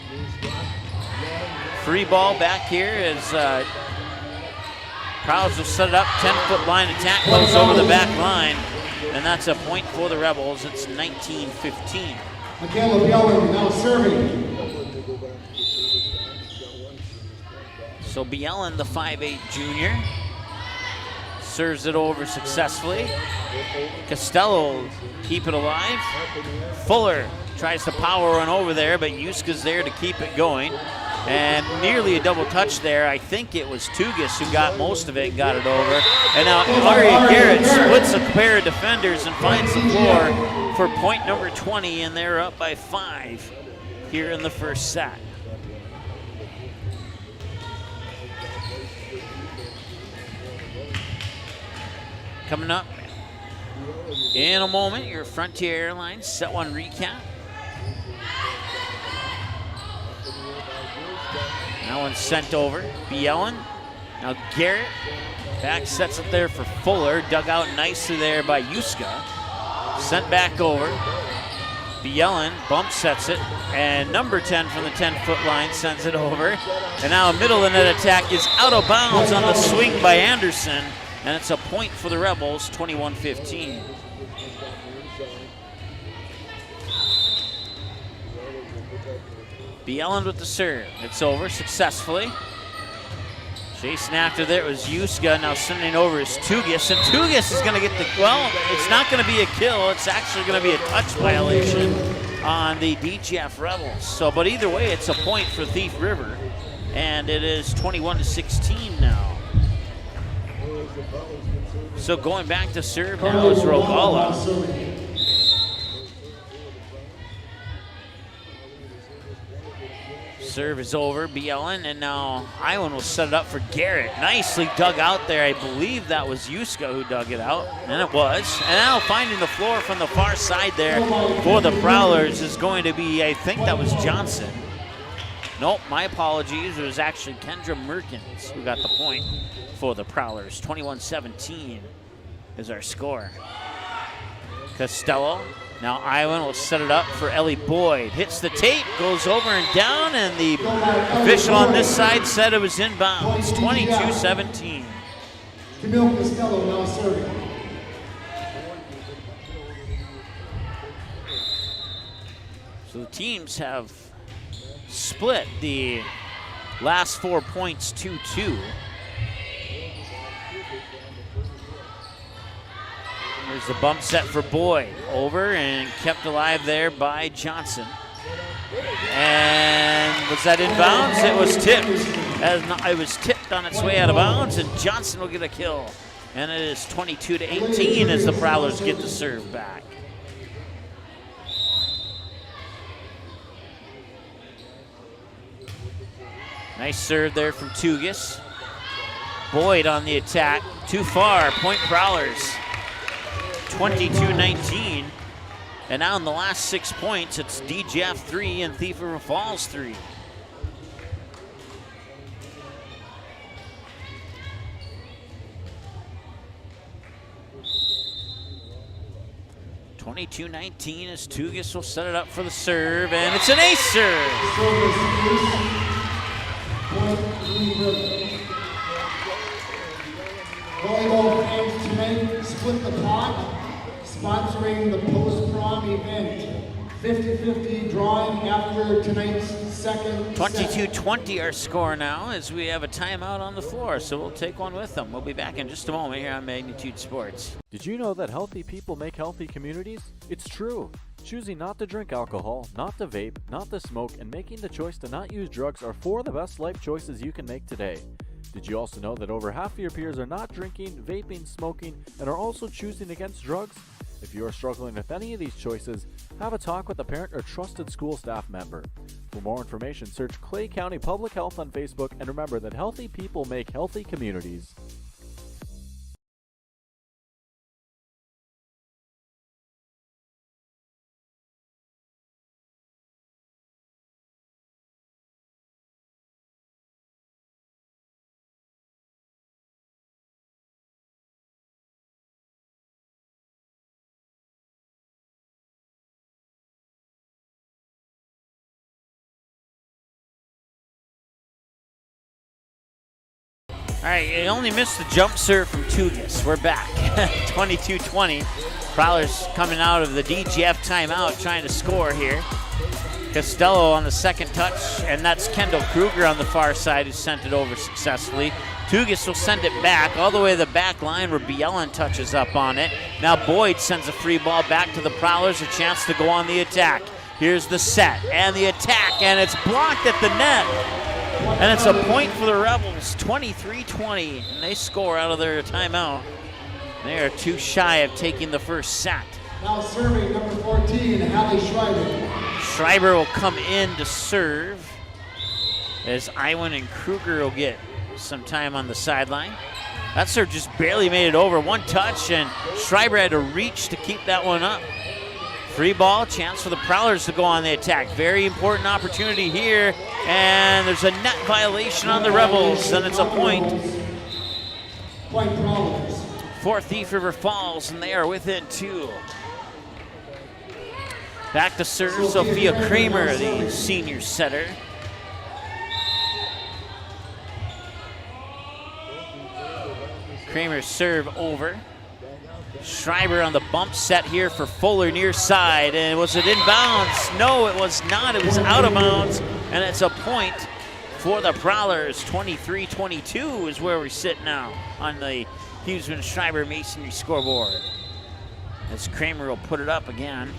Free ball back here as Prowlers will set it up, 10-foot line attack, goes over the back line, and that's a point for the Rebels. It's 19-15. Michaela Bielen now serving. So Bielen, the 5'8 junior, serves it over successfully. Costello keep it alive. Fuller tries to power one over there, but Yuska's there to keep it going. And nearly a double touch there. I think it was Tugis who got most of it and got it over. And now Arya Garrett splits a pair of defenders and finds the floor for point number 20, and they're up by 5 here in the first set. Coming up in a moment, your Frontier Airlines Set 1 recap. That one's sent over. Bielen. Now Garrett. Back sets it there for Fuller. Dug out nicely there by Yuska. Sent back over. Bielen bump sets it. And number 10 from the 10-foot line sends it over. And now a middle of the net attack is out of bounds on the swing by Anderson. And it's a point for the Rebels, 21-15. Bielen with the serve. It's over successfully. Chasing after there was Yuska. Now sending over is Tugis. And Tugis is going to get the, well, it's not going to be a kill. It's actually going to be a touch violation on the DGF Rebels. So, but either way, it's a point for Thief River. And it is 21-16 now. So going back to serve now is Rogala. Serve is over, Bielen, and now Island will set it up for Garrett. Nicely dug out there. I believe that was Yuska who dug it out, and it was. And now finding the floor from the far side there for the Prowlers is going to be, I think that was Johnson. Nope, my apologies. It was actually Kendra Merkins who got the point for the Prowlers. 21-17 is our score. Costello. Now Iwan will set it up for Ellie Boyd. Hits the tape, goes over and down, and the official on this side said it was inbounds. 22-17. Camille Costello now serving. So the teams have split the last 4 points 2-2. There's the bump set for Boyd. Over and kept alive there by Johnson. And was that inbounds? It was tipped. It was tipped on its way out of bounds, and Johnson will get a kill. And it is 22-18 as the Prowlers get the serve back. Nice serve there from Tugis. Boyd on the attack. Too far. Point Prowlers. 22-19. And now in the last 6 points, it's DGF 3 and Thief River Falls 3. (22-19) as Tugis will set it up for the serve, and it's an ace serve. Volleyball fans tonight, split the pot, sponsoring the post-prom event. 50-50 drawing after tonight's second 22-20 our score now as we have a timeout on the floor, so we'll take one with them. We'll be back in just a moment here on Magnitude Sports. Did you know that healthy people make healthy communities? It's true. Choosing not to drink alcohol, not to vape, not to smoke, and making the choice to not use drugs are 4 of the best life choices you can make today. Did you also know that over half of your peers are not drinking, vaping, smoking, and are also choosing against drugs? If you are struggling with any of these choices, have a talk with a parent or trusted school staff member. For more information, search Clay County Public Health on Facebook, and remember that healthy people make healthy communities. All right, you only missed the jump serve from Tugis. We're back, 22-20. Prowlers coming out of the DGF timeout trying to score here. Costello on the second touch, and that's Kendall Kruger on the far side who sent it over successfully. Tugis will send it back all the way to the back line where Bielen touches up on it. Now Boyd sends a free ball back to the Prowlers, a chance to go on the attack. Here's the set and the attack, and it's blocked at the net. And it's a point for the Rebels, 23-20, and they score out of their timeout. They are too shy of taking the first set. Now serving number 14, Hallie Schreiber. Schreiber will come in to serve as Iwan and Kruger will get some time on the sideline. That serve just barely made it over. One touch, and Schreiber had to reach to keep that one up. Free ball, chance for the Prowlers to go on the attack. Very important opportunity here, and there's a net violation on the Rebels, and it's a point. Point Prowlers. For Thief River Falls, and they are within 2. Back to serve, Sophia Kramer, the senior setter. Kramer's serve over. Schreiber on the bump set here for Fuller near side. And was it inbounds? No, it was not. It was out of bounds. And it's a point for the Prowlers. 23-22 is where we sit now on the Hughesman Schreiber Masonry scoreboard. As Kramer will put it up again.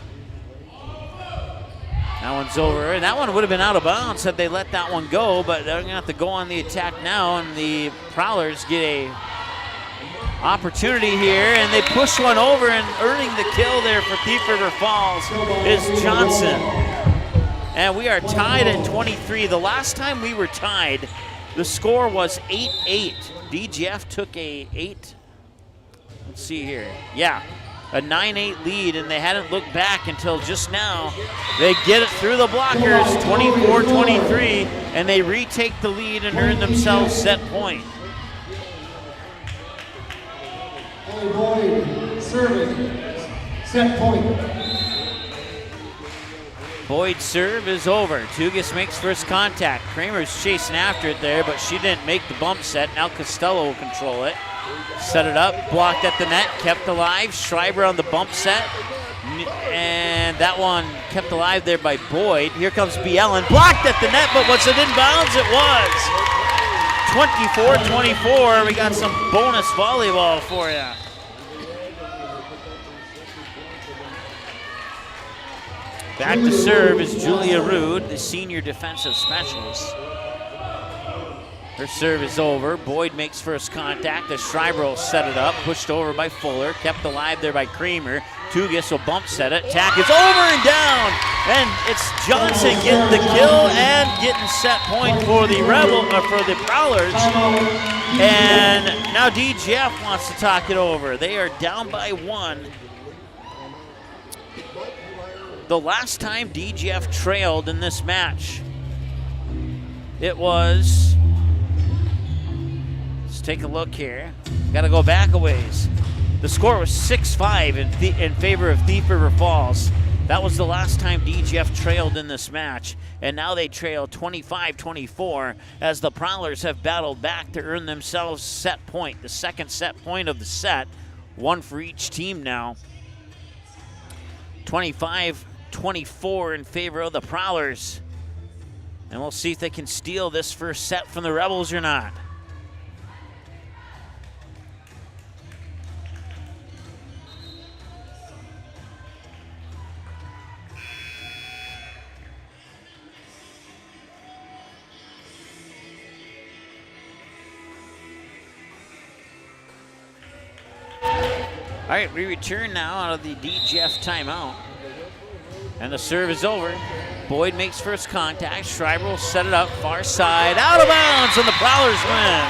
That one's over. And that one would have been out of bounds had they let that one go, but they're going to have to go on the attack now, and the Prowlers get a opportunity here, and they push one over, and earning the kill there for Thief River Falls is Johnson. And we are tied at 23. The last time we were tied, the score was 8-8. DGF took a 9-8 lead, and they hadn't looked back until just now. They get it through the blockers, 24-23, and they retake the lead and earn themselves set point. Boyd serving, set point. Boyd's serve is over. Tugas makes first contact. Kramer's chasing after it there, but she didn't make the bump set. Now Costello will control it. Set it up, blocked at the net, kept alive. Schreiber on the bump set. And that one kept alive there by Boyd. Here comes Bielen, blocked at the net, but was it inbounds? It was. 24-24, we got some bonus volleyball for you. Back to serve is Julia Rude, the senior defensive specialist. Her serve is over. Boyd makes first contact as Schreiber will set it up. Pushed over by Fuller. Kept alive there by Kramer. Tugas will bump set it. Attack is over and down. And it's Johnson getting the kill and getting set point for the for the Prowlers. And now DGF wants to talk it over. They are down by 1. The last time DGF trailed in this match, it was, let's take a look here. Got to go back a ways. The score was 6-5 in favor of Thief River Falls. That was the last time DGF trailed in this match, and now they trail 25-24 as the Prowlers have battled back to earn themselves set point, the second set point of the set, one for each team now. 25-24 in favor of the Prowlers. And we'll see if they can steal this first set from the Rebels or not. All right, we return now out of the DGF timeout. And the serve is over. Boyd makes first contact. Schreiber will set it up, far side, out of bounds, and the Prowlers win.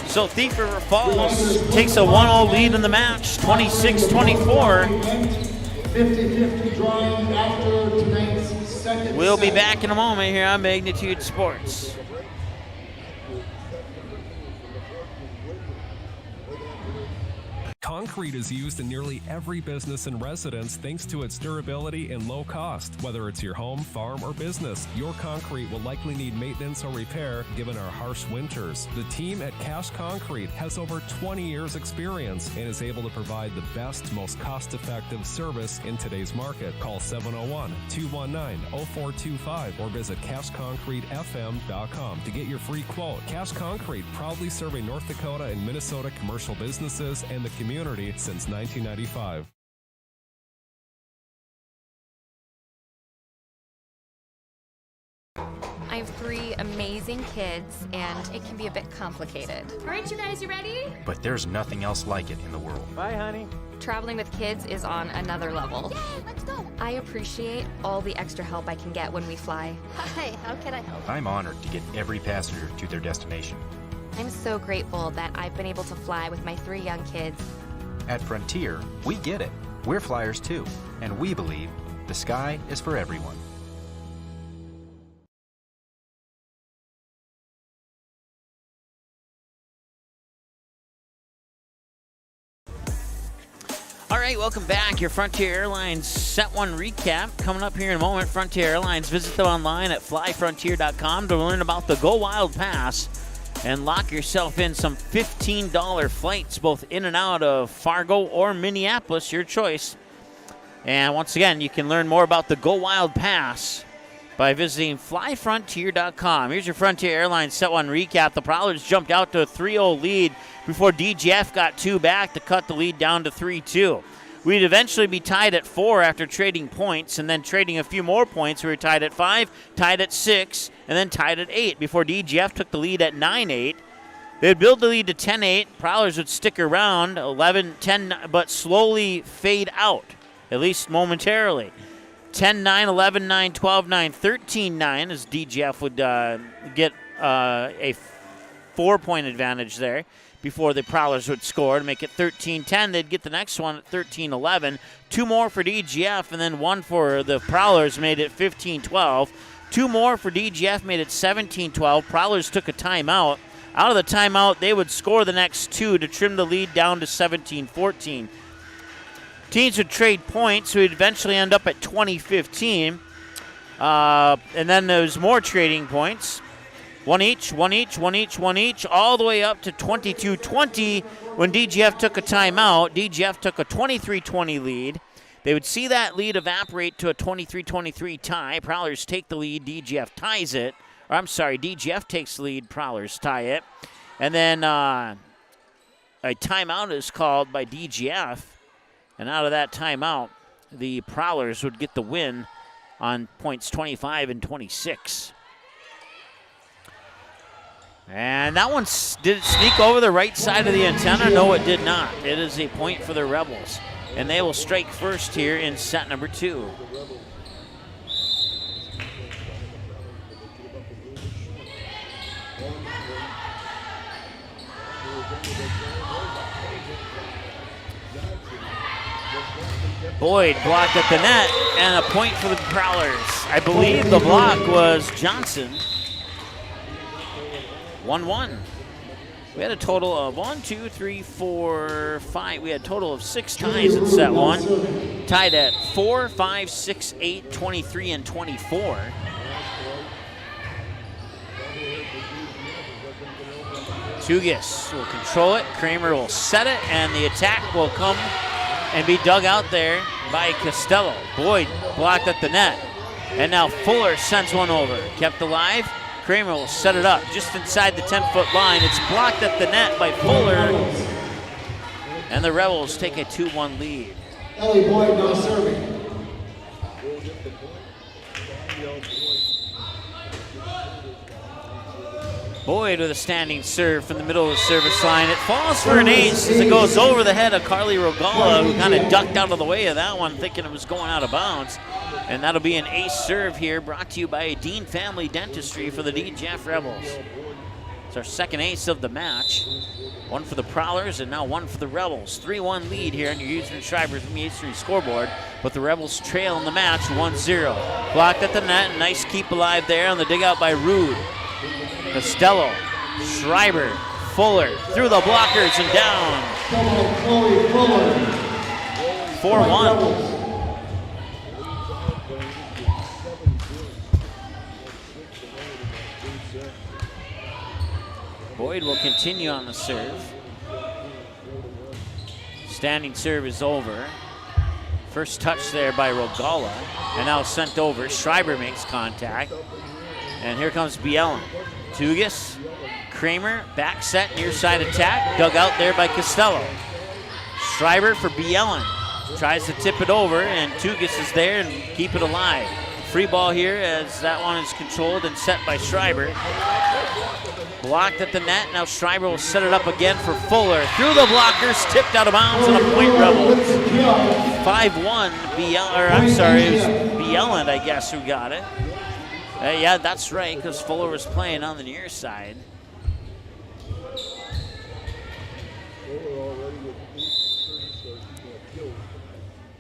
So Thief River Falls takes a 1-0 lead in the match, 26-24. 50-50 drawing after tonight's second We'll be set. back in a moment here on Magnitude Sports. Concrete is used in nearly every business and residence thanks to its durability and low cost. Whether it's your home, farm, or business, your concrete will likely need maintenance or repair given our harsh winters. The team at Cash Concrete has over 20 years experience and is able to provide the best, most cost-effective service in today's market. Call 701-219-0425 or visit cashconcretefm.com to get your free quote. Cash Concrete, proudly serving North Dakota and Minnesota commercial businesses and the community since 1995. I have 3 amazing kids, and it can be a bit complicated. All right, you guys, you ready? But there's nothing else like it in the world. Bye, honey. Traveling with kids is on another level. Yay, let's go. I appreciate all the extra help I can get when we fly. Hi, how can I help? I'm honored to get every passenger to their destination. I'm so grateful that I've been able to fly with my 3 young kids. At Frontier, we get it. We're flyers too, and we believe the sky is for everyone. All right, welcome back. Your Frontier Airlines Set 1 recap coming up here in a moment. Frontier Airlines, visit them online at flyfrontier.com to learn about the Go Wild Pass and lock yourself in some $15 flights both in and out of Fargo or Minneapolis, your choice. And once again, you can learn more about the Go Wild Pass by visiting flyfrontier.com. Here's your Frontier Airlines Set 1 recap. The Prowlers jumped out to a 3-0 lead before DGF got 2 back to cut the lead down to 3-2. We'd eventually be tied at 4 after trading points, and then trading a few more points. We were tied at 5, tied at 6, and then tied at 8 before DGF took the lead at 9-8. They'd build the lead to 10-8. Prowlers would stick around 11-10, but slowly fade out, at least momentarily. 10-9, 11-9, 12-9, 13-9 as DGF would get a 4-point advantage there before the Prowlers would score to make it 13-10. They'd get the next one at 13-11. 2 more for DGF, and then 1 for the Prowlers made it 15-12. 2 more for DGF made it 17-12. Prowlers took a timeout. Out of the timeout, they would score the next 2 to trim the lead down to 17-14. Teams would trade points, so we'd eventually end up at 20-15. And then there's more trading points. One each, all the way up to 22-20 when DGF took a timeout. DGF took a 23-20 lead. They would see that lead evaporate to a 23-23 tie. Prowlers take the lead, DGF ties it. Or I'm sorry, DGF takes the lead, Prowlers tie it. And then a timeout is called by DGF. And out of that timeout, the Prowlers would get the win on points 25 and 26. And that one, did it sneak over the right side of the antenna? No, it did not. It is a point for the Rebels. And they will strike first here in set number 2. Boyd blocked at the net, and a point for the Prowlers. I believe the block was Johnson. 1-1. We had a total of 1, 2, 3, 4, 5. We had a total of 6 ties in set 1. Tied at 4, 5, 6, 8, 23, and 24. Tugis will control it. Kramer will set it, and the attack will come and be dug out there by Costello. Boyd blocked at the net. And now Fuller sends one over. Kept alive. Kramer will set it up just inside the 10-foot line. It's blocked at the net by Fuller. And the Rebels take a 2-1 lead. Ellie Boyd now serving. Boyd with a standing serve from the middle of the service line. It falls for an ace as it goes over the head of Carly Rogala, who kind of ducked out of the way of that one, thinking it was going out of bounds. And that'll be an ace serve here, brought to you by Dean Family Dentistry for the DGF Rebels. It's our second ace of the match. 1 for the Prowlers and now 1 for the Rebels. 3-1 lead here on your Hughesman Schreiber from the H3 scoreboard, but the Rebels trail in the match 1-0. Blocked at the net, nice keep alive there on the dig out by Rude. Costello, Schreiber, Fuller through the blockers and down. 4-1. Boyd will continue on the serve. Standing serve is over. First touch there by Rogala, and now sent over. Schreiber makes contact, and here comes Bielen. Tugis, Kramer, back set, near side attack, dug out there by Costello. Schreiber for Bielen, tries to tip it over, and Tugis is there and keep it alive. Free ball here as that one is controlled and set by Schreiber. Blocked at the net, now Schreiber will set it up again for Fuller. Through the blockers, tipped out of bounds, and a point Rebels. 5-1, it was Bielen, I guess, who got it. Yeah, that's right, because Fuller was playing on the near side.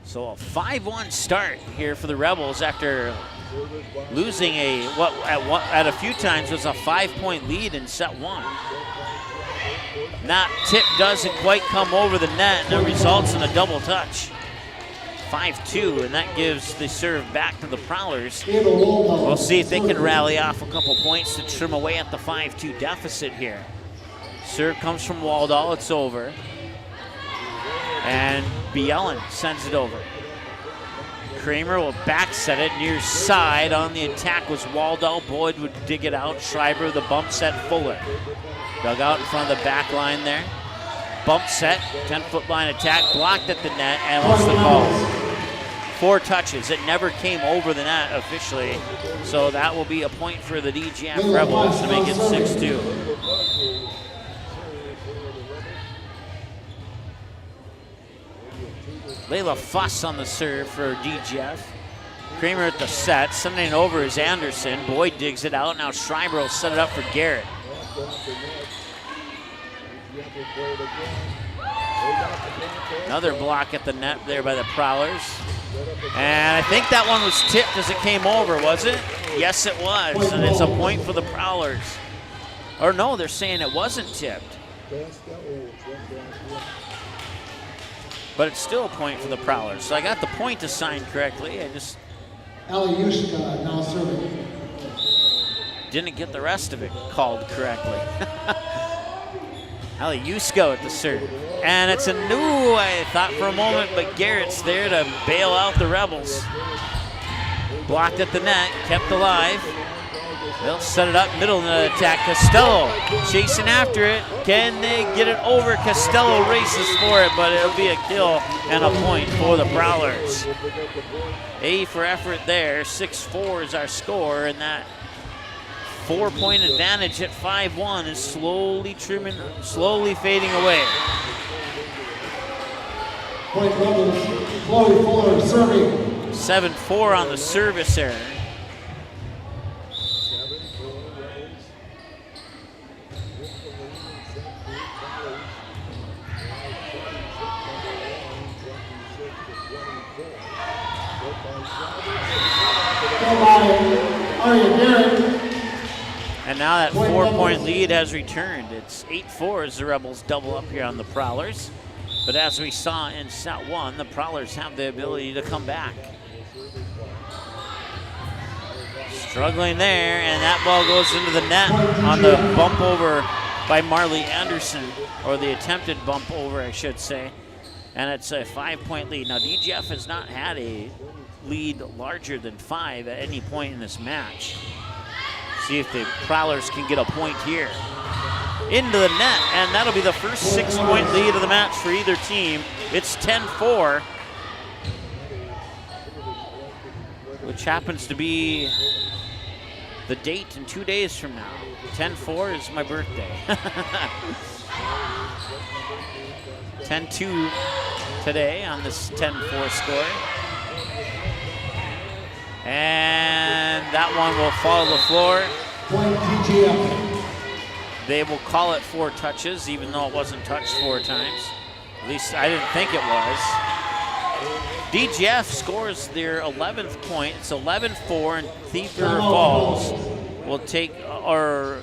So a 5-1 start here for the Rebels after losing at a few times was a 5-point lead in set one. That tip doesn't quite come over the net, and it results in a double touch. 5-2, and that gives the serve back to the Prowlers. We'll see if they can rally off a couple points to trim away at the 5-2 deficit here. Serve comes from Waldall, it's over. And Bielen sends it over. Kramer will back set it near side. On the attack was Waldall. Boyd would dig it out. Schreiber, the bump set, Fuller. Dug out in front of the back line there. Bump set, 10-foot line attack, blocked at the net, and what's the call? 4 touches. It never came over the net officially, so that will be a point for the DGF Rebels to make it 6-2. Layla Fuss on the serve for DGF. Kramer at the set, sending it over is Anderson. Boyd digs it out. Now Schreiber will set it up for Garrett. Another block at the net there by the Prowlers. And I think that one was tipped as it came over, was it? Yes, it was, and it's a point for the Prowlers. Or no, they're saying it wasn't tipped. But it's still a point for the Prowlers. So I got the point assigned correctly. I just Aliushka now serving. didn't get the rest of it called correctly. Aliushka at the serve. And it's a new, I thought for a moment, but Garrett's there to bail out the Rebels. Blocked at the net, kept alive. They'll set it up middle in the attack. Costello chasing after it. Can they get it over? Costello races for it, but it'll be a kill and a point for the Prowlers. A for effort there. 6-4 is our score, and that 4-point advantage at 5-1 is slowly fading away. Point Rebels, Chloe Fuller serving. 7-4 on the service error. And now that 4-point lead has returned. It's 8-4 as the Rebels double up here on the Prowlers. But as we saw in set one, the Prowlers have the ability to come back. Struggling there, and that ball goes into the net on the bump over by Marley Anderson, or the attempted bump over, I should say. And it's a 5-point lead. Now, DGF has not had a lead larger than 5 at any point in this match. See if the Prowlers can get a point here. Into the net, and that'll be the first 6-point lead of the match for either team. It's 10-4, which happens to be the date in 2 days from now. 10-4 is my birthday. 10-2 today on this 10-4 score. And that one will fall to the floor. Point DGF. They will call it 4 touches, even though it wasn't touched 4 times. At least I didn't think it was. DGF scores their 11th point. It's 11-4, and Thief River Falls will take, or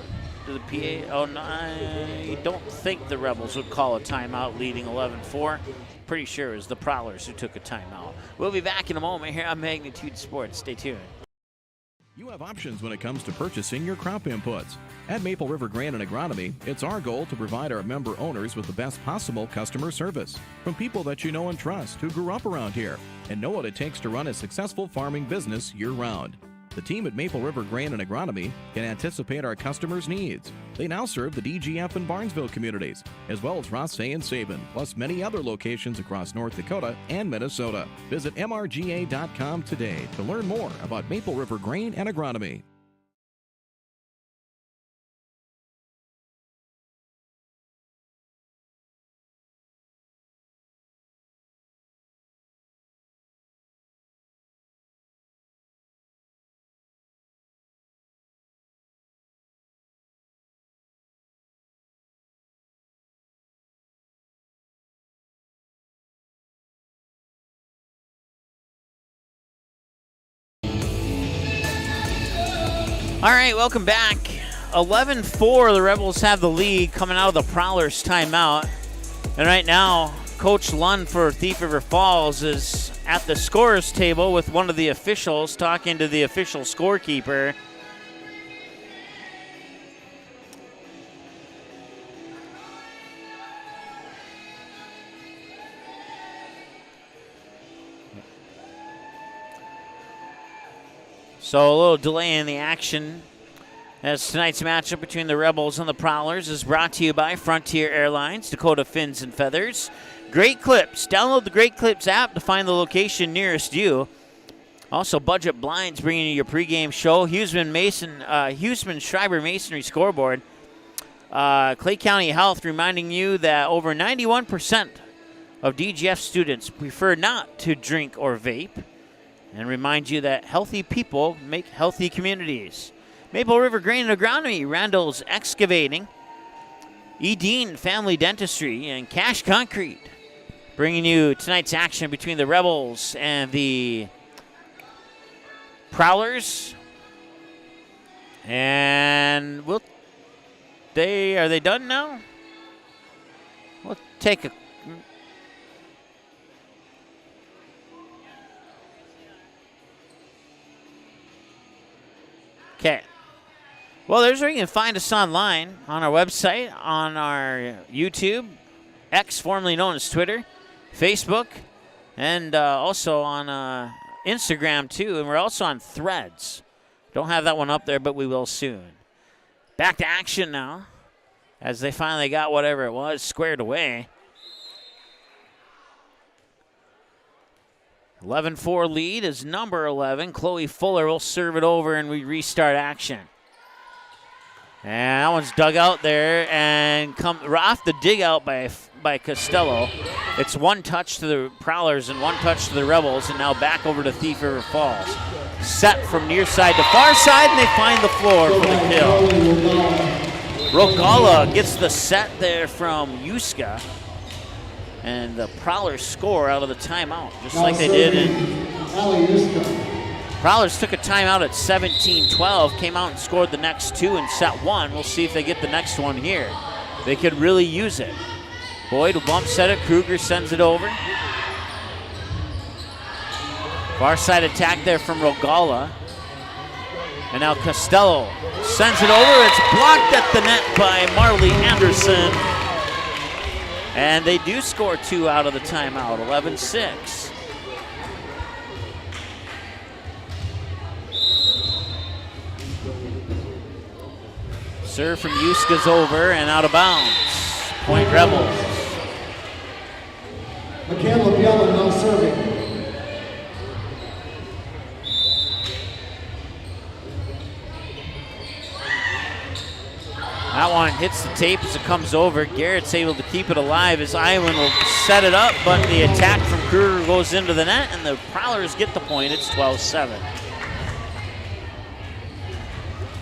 to the PA. Oh, no, I don't think the Rebels would call a timeout leading 11-4. Pretty sure it was the Prowlers who took a timeout. We'll be back in a moment here on Magnitude Sports. Stay tuned. You have options when it comes to purchasing your crop inputs. At Maple River Grain and Agronomy, it's our goal to provide our member owners with the best possible customer service from people that you know and trust who grew up around here and know what it takes to run a successful farming business year-round. The team at Maple River Grain and Agronomy can anticipate our customers' needs. They now serve the DGF and Barnesville communities, as well as Rothsay and Sabin, plus many other locations across North Dakota and Minnesota. Visit mrga.com today to learn more about Maple River Grain and Agronomy. All right, welcome back. 11-4, the Rebels have the lead coming out of the Prowlers timeout. And right now, Coach Lund for Thief River Falls is at the scorer's table with one of the officials talking to the official scorekeeper. So a little delay in the action as tonight's matchup between the Rebels and the Prowlers is brought to you by Frontier Airlines, Dakota Fins and Feathers, Great Clips. Download the Great Clips app to find the location nearest you. Also, Budget Blinds bringing you your pregame show. Huseman Schreiber Masonry Scoreboard. Clay County Health reminding you that over 91% of DGF students prefer not to drink or vape. And remind you that healthy people make healthy communities. Maple River Grain and Agronomy, Randall's Excavating, Edine Family Dentistry, and Cash Concrete. Bringing you tonight's action between the Rebels and the Prowlers. And are they done now? We'll take a Okay. Well, there's where you can find us online, on our website, on our YouTube, X, formerly known as Twitter, Facebook, and also on Instagram, too. And we're also on Threads. Don't have that one up there, but we will soon. Back to action now, as they finally got whatever it was squared away. 11-4 lead is number 11. Chloe Fuller will serve it over, and we restart action. And that one's dug out there and come off the dig out by Costello. It's one touch to the Prowlers and one touch to the Rebels, and now back over to Thief River Falls. Set from near side to far side, and they find the floor for the kill. Rogala gets the set there from Yuska. And the Prowlers score out of the timeout, just like they did. Prowlers took a timeout at 17-12, came out and scored the next two in set one. We'll see if they get the next one here. They could really use it. Boyd will bump set it. Kruger sends it over. Far side attack there from Rogala. And now Costello sends it over. It's blocked at the net by Marley Anderson. And they do score two out of the timeout, 11-6. Serve from Yuska's over and out of bounds. Point Rebels. Michaela Biela now serving. That one hits the tape as it comes over. Garrett's able to keep it alive as Iwan will set it up, but the attack from Kruger goes into the net, and the Prowlers get the point. It's 12-7.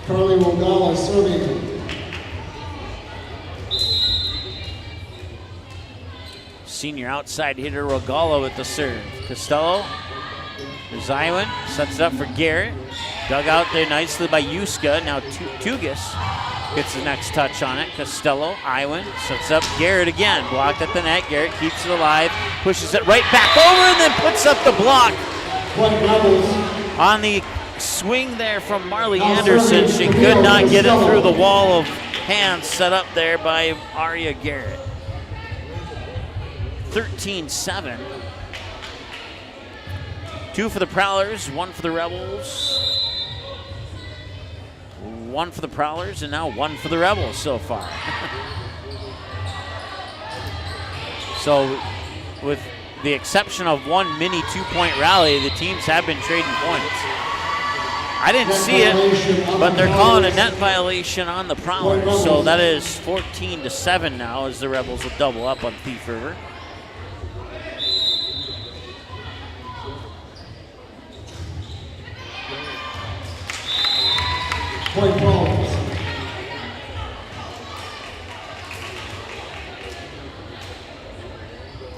Carly Rogala serving. Senior outside hitter Rogala with the serve. Costello, there's Iwan, sets it up for Garrett. Dug out there nicely by Yuska. Now Tugas Gets the next touch on it. Costello, Iwan sets up Garrett again. Blocked at the net. Garrett keeps it alive. Pushes it right back over and then puts up the block. On the swing there from Marley Anderson. She could not get it through the wall of hands set up there by Aria Garrett. 13-7. 2 for the Prowlers, 1 for the Rebels. 1 for the Prowlers, and now 1 for the Rebels so far. So, with the exception of one mini 2-point rally, the teams have been trading points. I didn't see it, but they're calling a net violation on the Prowlers. So that is 14-7 now as the Rebels will double up on Thief River. Point balls.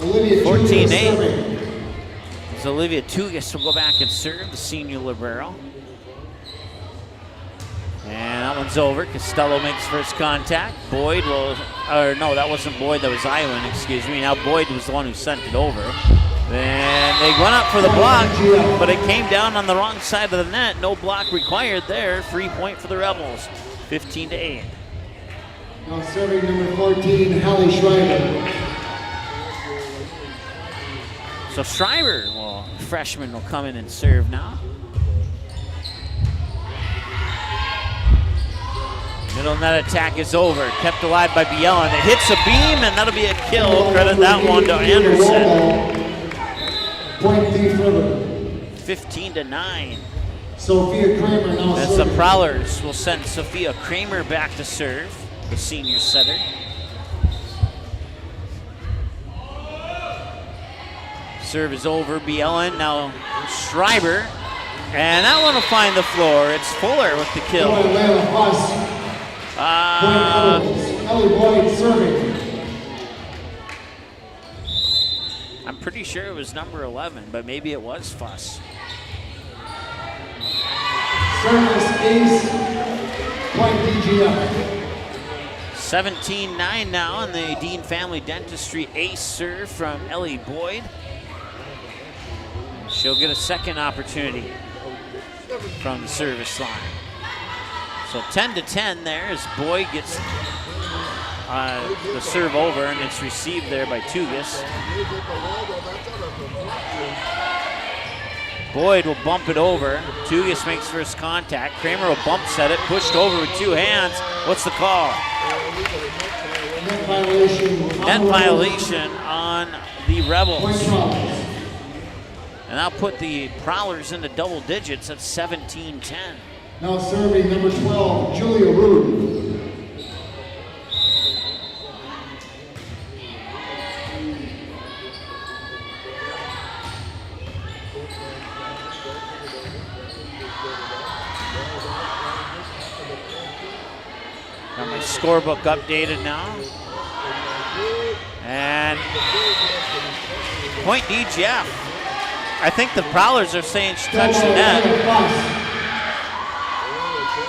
Olivia 14-8. So Olivia Tugas will go back and serve, the senior libero. And that one's over. Costello makes first contact. Boyd will, or no, that wasn't Boyd, that was Iwan, excuse me. Now Boyd was the one who sent it over. And they went up for the block, but it came down on the wrong side of the net. No block required there. Free point for the Rebels, 15-8. Now serving number 14, Hallie Schreiber. So Schreiber, well, freshman, will come in and serve now. Middle net attack is over. Kept alive by Bielen. It hits a beam, and that'll be a kill. Credit that one to Anderson. Point Thief River. 15-9. Sophia Kramer now As the serving. Prowlers will send Sophia Kramer back to serve, the senior setter. Serve is over. Bielen now Schreiber. And that one will find the floor. It's Fuller with the kill. Ellie Boyd serving. I'm pretty sure it was number 11, but maybe it was Fuss. Service ace. Point DGF. 17-9 now on the Dean Family Dentistry ace serve from Ellie Boyd. She'll get a second opportunity from the service line. So 10-10 there as Boyd gets the serve over, and it's received there by Tugas. Boyd will bump it over. Tugas makes first contact. Kramer will bump set it, pushed over with 2 hands. What's the call? Net violation on the Rebels. And that'll put the Prowlers into double digits at 17-10. Now serving number 12, Julia Rude. Got my scorebook updated now. And point DGF. I think the Prowlers are saying she touched the net.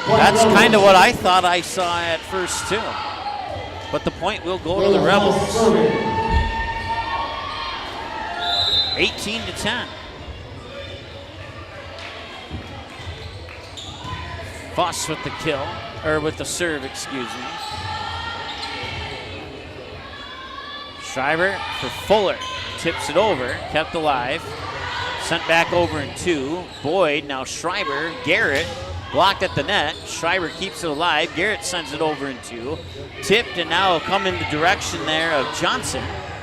That's kind of what I thought I saw at first too. But the point will go to the Rebels. 18-10. Foss with the kill, or with the serve, excuse me. Schreiber for Fuller. Tips it over, kept alive. Sent back over in 2. Boyd, now Schreiber, Garrett, blocked at the net. Schreiber keeps it alive. Garrett sends it over in 2. Tipped, and now will come in the direction there of Johnson.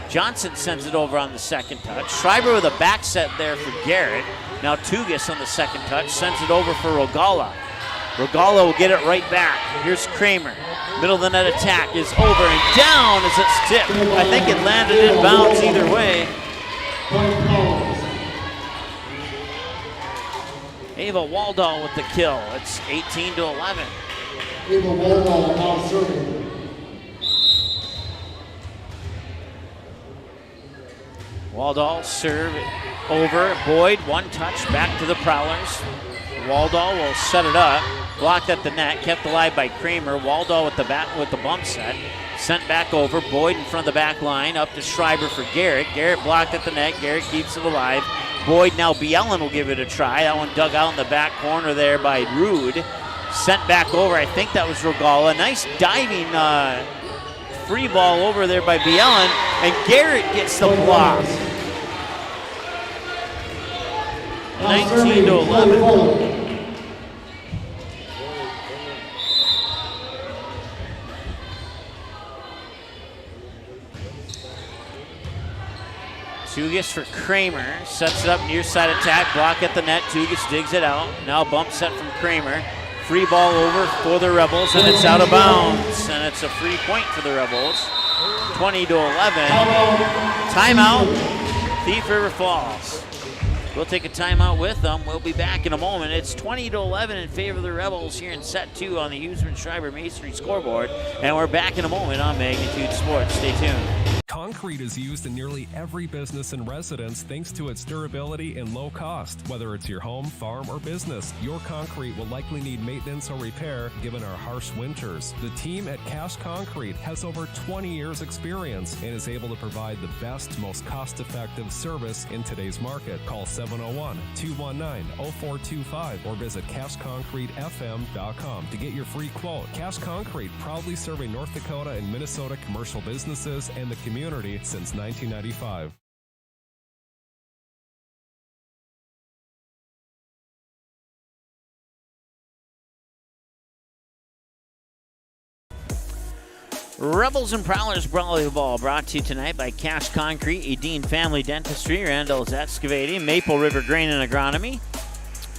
Johnson sends it over on the second touch. Schreiber with a back set there for Garrett. Now Tugas on the second touch, sends it over for Rogala. Rogala will get it right back. Here's Kramer. Middle of the net attack is over and down as it's tipped. I think it landed in bounds either way. Ava Waldall with the kill. It's 18-11. Ava Waldall now serving. Waldall serve over. Boyd, one touch back to the Prowlers. Waldall will set it up. blocked at the net, kept alive by Kramer. Waldau with the bump set. Sent back over. Boyd in front of the back line. Up to Schreiber for Garrett. Garrett blocked at the net. Garrett keeps it alive. Boyd, now Bielen will give it a try. That one dug out in the back corner there by Rude. Sent back over. I think that was Rogala. Nice diving free ball over there by Bielen. And Garrett gets the block. 19-11. Tugas for Kramer, sets it up near side attack, block at the net. Tugas digs it out. Now bump set from Kramer. Free ball over for the Rebels, and it's out of bounds. And it's a free point for the Rebels. 20-11. Timeout, Thief River Falls. We'll take a timeout with them. We'll be back in a moment. It's 20-11 in favor of the Rebels here in set 2 on the Huseman-Schreiber Masonry scoreboard. And we're back in a moment on Magnitude Sports. Stay tuned. Concrete is used in nearly every business and residence thanks to its durability and low cost. Whether it's your home, farm, or business, your concrete will likely need maintenance or repair given our harsh winters. The team at Cash Concrete has over 20 years experience and is able to provide the best, most cost-effective service in today's market. Call 701-219-0425 or visit cashconcretefm.com to get your free quote. Cash Concrete, proudly serving North Dakota and Minnesota commercial businesses and the community since 1995. Rebels and Prowlers Volleyball brought to you tonight by Cash Concrete, Edine Family Dentistry, Randall's Excavating, Maple River Grain and Agronomy,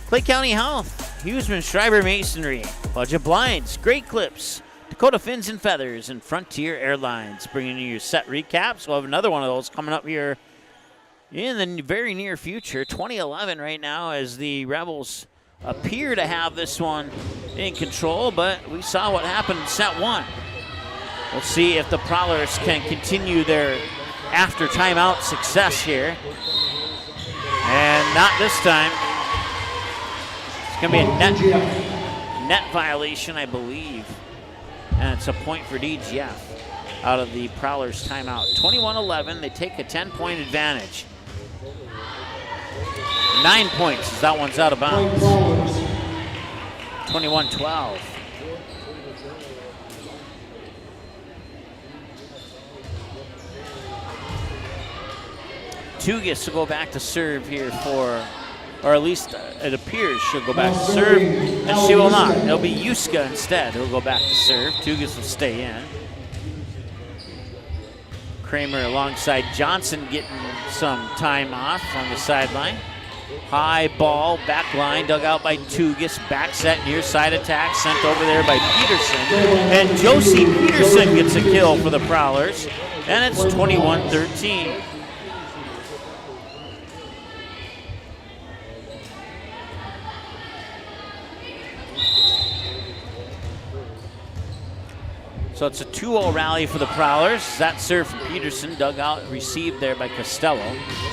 Clay County Health, Huseman-Schreiber Masonry, Budget Blinds, Great Clips, Dakota Fins and Feathers, and Frontier Airlines. Bringing you your set recaps. We'll have another one of those coming up here in the very near future. 2011 right now as the Rebels appear to have this one in control, but we saw what happened in set 1. We'll see if the Prowlers can continue their after timeout success here. And not this time. It's going to be a net violation, I believe. And it's a point for DGF out of the Prowlers timeout. 21-11, they take a 10-point advantage. 9 points as that one's out of bounds. 21-12. Tugas will go back to serve here for, or at least it appears she'll go back to serve, and she will not. It'll be Yuska instead who'll go back to serve. Tugas will stay in. Kramer alongside Johnson getting some time off on the sideline. High ball, back line, dug out by Tugas. Back set, near side attack, sent over there by Peterson. And Josie Peterson gets a kill for the Prowlers, and it's 21-13. So it's a 2-0 rally for the Prowlers. That serve from Peterson, dug out, received there by Costello.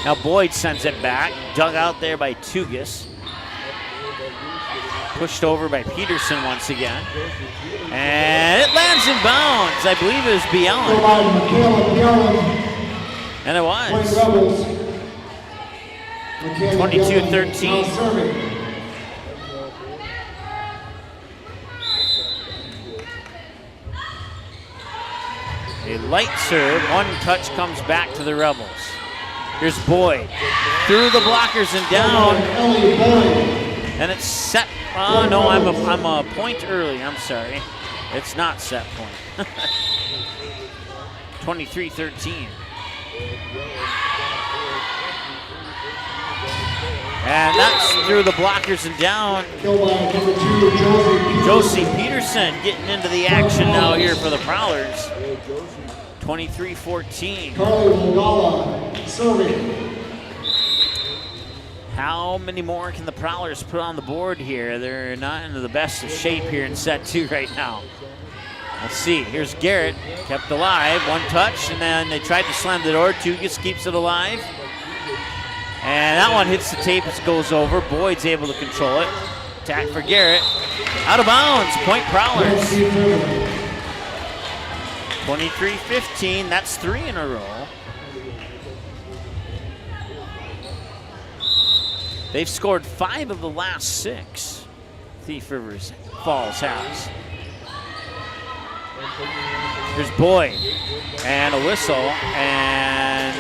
Now Boyd sends it back, dug out there by Tugas. Pushed over by Peterson once again. And it lands in bounds. I believe it was Bielen. And it was. 22-13. A light serve, one touch comes back to the Rebels. Here's Boyd, through the blockers and down. And it's set, oh no, I'm a point early, I'm sorry. It's not set point. 23-13. And that's through the blockers and down. Josie Peterson getting into the action now here for the Prowlers. 23-14. How many more can the Prowlers put on the board here? They're not into the best of shape here in set 2 right now. Let's see. Here's Garrett, kept alive, one touch, and then they tried to slam the door. Tugas keeps it alive. And that one hits the tape as it goes over. Boyd's able to control it. Attack for Garrett. Out of bounds, point Prowlers. 23-15, that's 3 in a row. They've scored 5 of the last 6. Thief Rivers Falls has. Here's Boyd, and a whistle, and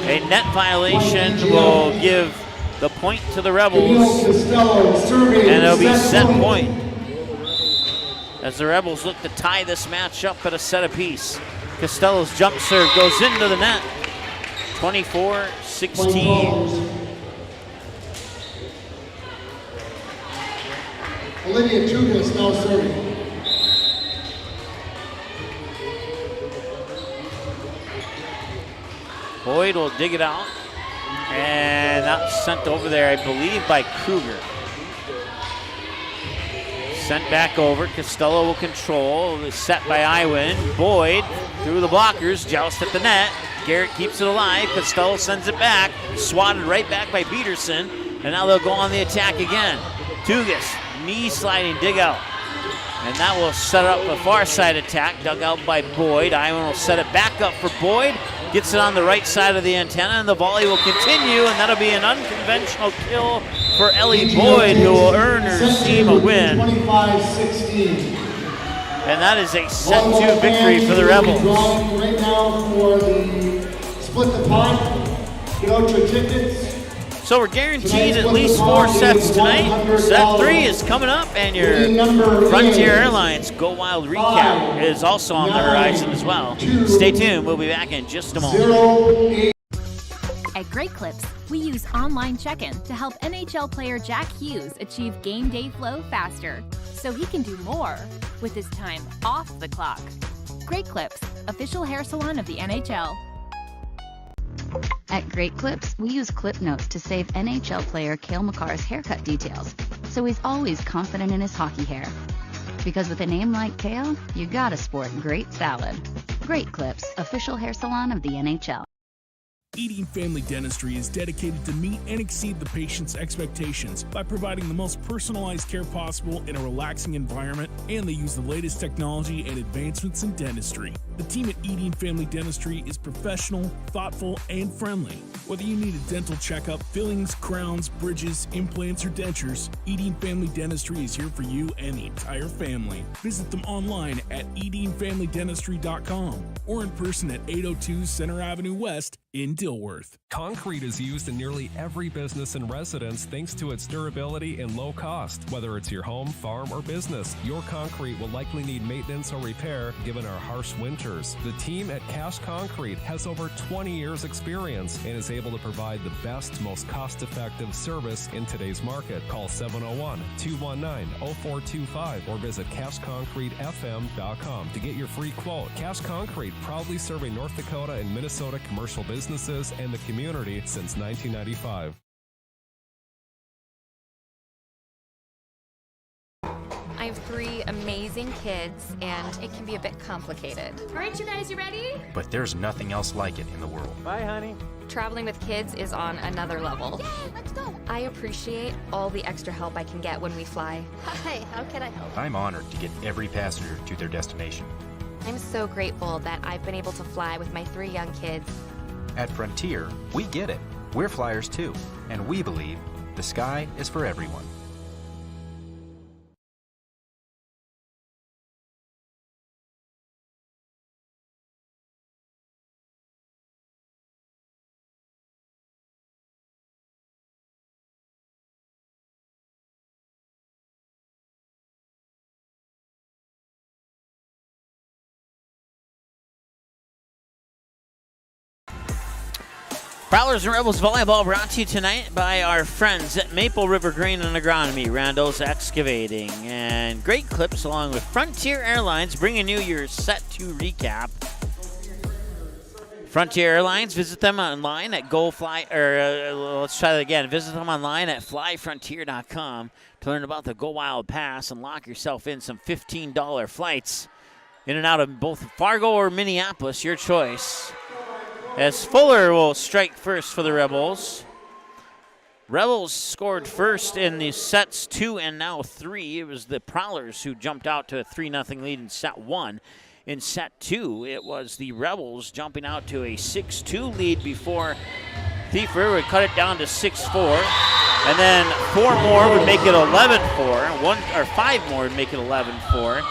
a net violation will give the point to the Rebels, and it'll be set point as the Rebels look to tie this match up at a set apiece. Costello's jump serve goes into the net, 24-16. Olivia Tugas now serving. Boyd will dig it out, and that's sent over there, I believe, by Kruger. Sent back over. Costello will control. It's set by Iwin. Boyd through the blockers, joust at the net. Garrett keeps it alive. Costello sends it back. Swatted right back by Peterson, and now they'll go on the attack again. Tugas, knee sliding, dig out. And that will set up a far side attack, dug out by Boyd. Iwin will set it back up for Boyd. Gets it on the right side of the antenna, and the volley will continue, and that'll be an unconventional kill for Ellie Boyd, who will earn her team a win. 25-16. And that is a set 2 victory for the Rebels. Right now for the split the pot. Get out your tickets. So we're guaranteed at least 4 sets tonight. Set 3 is coming up, and your Frontier Airlines Go Wild recap is also on the horizon as well. Stay tuned. We'll be back in just a moment. At Great Clips, we use online check-in to help NHL player Jack Hughes achieve game day flow faster, so he can do more with his time off the clock. Great Clips, official hair salon of the NHL. At Great Clips, we use clip notes to save NHL player Cale Makar's haircut details, so he's always confident in his hockey hair. Because with a name like Cale, you gotta sport great salad. Great Clips, official hair salon of the NHL. Eating Family Dentistry is dedicated to meet and exceed the patient's expectations by providing the most personalized care possible in a relaxing environment, and they use the latest technology and advancements in dentistry. The team at Eating Family Dentistry is professional, thoughtful, and friendly. Whether you need a dental checkup, fillings, crowns, bridges, implants, or dentures, Eating Family Dentistry is here for you and the entire family. Visit them online at eatingfamilydentistry.com or in person at 802 Center Avenue West in Dilworth. Concrete is used in nearly every business and residence thanks to its durability and low cost. Whether it's your home, farm, or business, your concrete will likely need maintenance or repair given our harsh winters. The team at Cash Concrete has over 20 years experience and is able to provide the best, most cost-effective service in today's market. Call 701-219-0425 or visit cashconcretefm.com to get your free quote. Cash Concrete, proudly serving North Dakota and Minnesota commercial businesses and the community since 1995. I have 3 amazing kids, and it can be a bit complicated. All right, you guys, you ready? But there's nothing else like it in the world. Bye, honey. Traveling with kids is on another level. Yay, let's go. I appreciate all the extra help I can get when we fly. Hi, how can I help? I'm honored to get every passenger to their destination. I'm so grateful that I've been able to fly with my 3 young kids. At Frontier, we get it. We're flyers too, and we believe the sky is for everyone. Prowlers and Rebels Volleyball brought to you tonight by our friends at Maple River Grain and Agronomy, Randall's Excavating, and Great Clips, along with Frontier Airlines, bringing you your Set 2 recap. Frontier Airlines, visit them online at let's try that again. Visit them online at flyfrontier.com to learn about the Go Wild Pass and lock yourself in some $15 flights in and out of both Fargo or Minneapolis, your choice. As Fuller will strike first for the Rebels. Rebels scored first in the sets 2 and now 3. It was the Prowlers who jumped out to a 3-0 lead in set 1. In set 2, it was the Rebels jumping out to a 6-2 lead before Thief River would cut it down to 6-4. And then 4 more would make it 11-4. 5 more would make it 11-4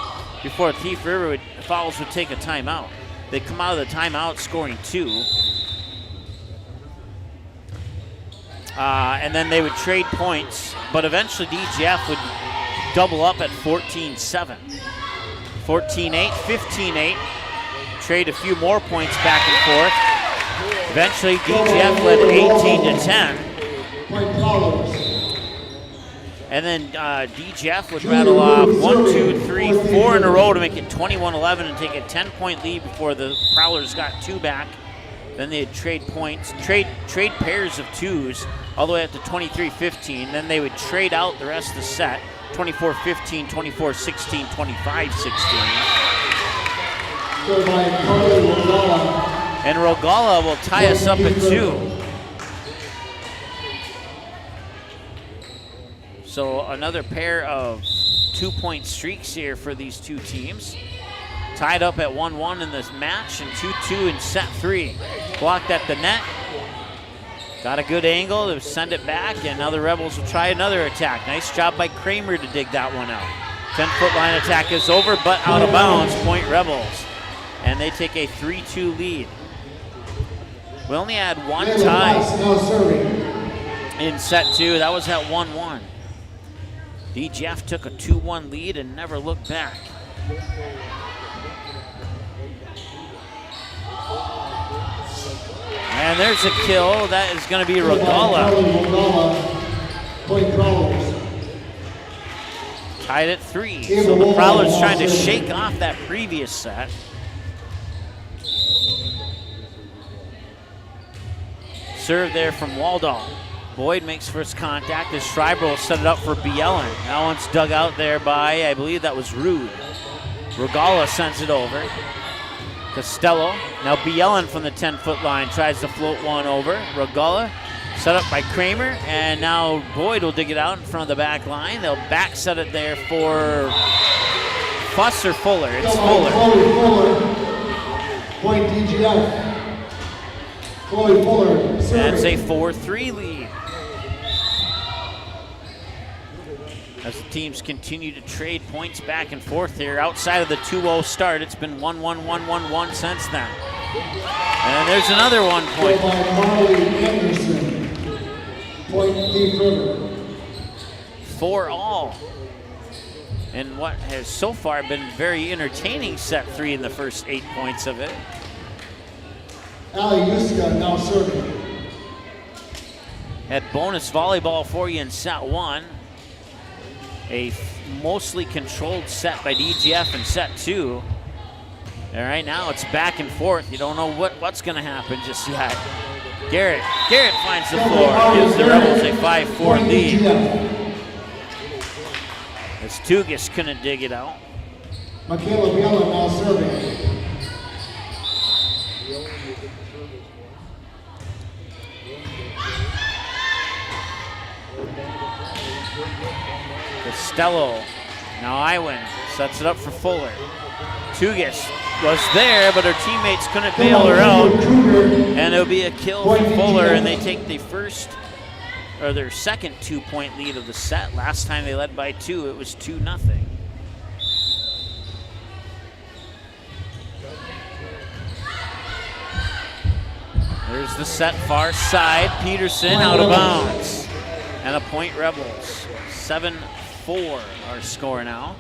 before Thief River Fowles would take a timeout. They'd come out of the timeout scoring 2. And then they would trade points, but eventually DGF would double up at 14-7. 14-8, 15-8, trade a few more points back and forth. Eventually DGF led 18-10. And then DGF would rattle off 1, 2, 3, 4 in a row to make it 21-11 and take a 10-point lead before the Prowlers got 2 back. Then they'd trade points, trade pairs of 2s all the way up to 23-15. Then they would trade out the rest of the set, 24-15, 24-16, 25-16. And Rogala will tie us up at 2. So another pair of 2-point streaks here for these two teams. Tied up at 1-1 in this match and 2-2 in set 3. Blocked at the net. Got a good angle to send it back, and now the Rebels will try another attack. Nice job by Kramer to dig that one out. 10-foot line attack is over, but out of bounds, point Rebels. And they take a 3-2 lead. We only had one tie in set 2. That was at 1-1. DGF took a 2-1 lead and never looked back. And there's a kill. That is going to be Rogala. Tied at 3. So the Prowlers trying to shake off that previous set. Serve there from Waldall. Boyd makes first contact as Schreiber will set it up for Bielen. That one's dug out there by, I believe that was Rude. Rogala sends it over. Costello. Now Bielen from the 10-foot line tries to float one over. Rogala set up by Kramer, and now Boyd will dig it out in front of the back line. They'll back set it there for Fuss or Fuller. It's Fuller. Point DGF. Chloe Fuller. That's a 4-3 lead. As the teams continue to trade points back and forth here. Outside of the 2-0 start, it's been 1-1, 1-1-1 since then. And there's another 1 point. Point Thief River. 4-all. And what has so far been very entertaining set 3 in the first 8 points of it. Ali Yuska now serving. Had bonus volleyball for you in set 1. A mostly controlled set by DGF in set 2. And right now it's back and forth. You don't know what's going to happen just yet. Garrett finds the floor. Gives the Rebels a 5-4 lead. As Tugas couldn't dig it out. Michaela Bielen now serving. Costello, now Iwan sets it up for Fuller. Tugas was there, but her teammates couldn't bail her out. And it'll be a kill for Fuller, and they take the first, or their second 2-point lead of the set. Last time they led by 2, it was 2-0. There's the set far side. Peterson out of bounds. And a point Rebels. 7-4 our score now.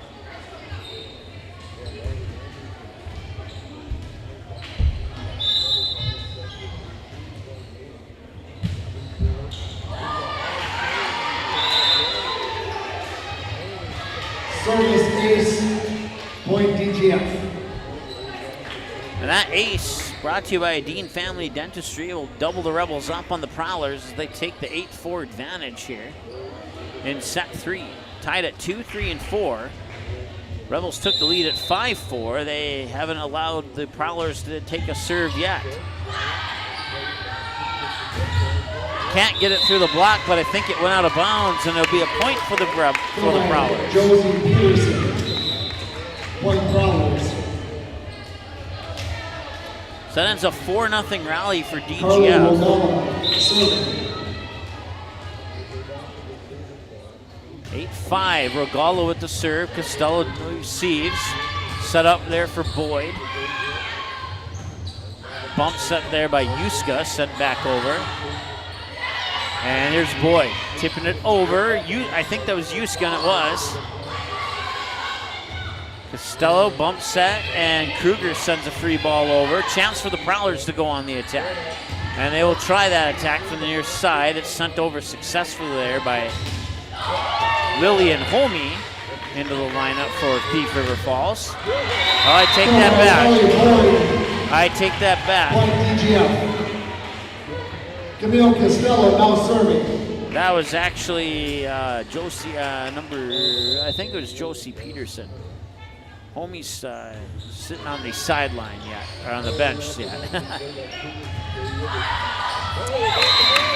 Service ace, point DGF. And that ace, brought to you by Dean Family Dentistry, will double the Rebels up on the Prowlers as they take the 8-4 advantage here in set 3. Tied at 2, 3, and 4. Rebels took the lead at 5-4. They haven't allowed the Prowlers to take a serve yet. can't get it through the block, but I think it went out of bounds, and it'll be a point for the Prowlers. Josie Peterson. Point Prowlers. So that ends a 4-0 rally for Carly DGF. Rodella, serving. 8-5, Regalo with the serve. Costello receives. Set up there for Boyd. Bump set there by Yuska, sent back over. And here's Boyd, tipping it over. I think that was Yuska, and it was. Costello, bump set, and Kruger sends a free ball over. Chance for the Prowlers to go on the attack. And they will try that attack from the near side. It's sent over successfully there by Lillian Homey into the lineup for Thief River Falls. Oh, I take that back. I take that back. Point DGF. Camille Costello now serving. That was actually Josie, I think it was Josie Peterson. Homie's sitting on the sideline yet, or on the bench yet.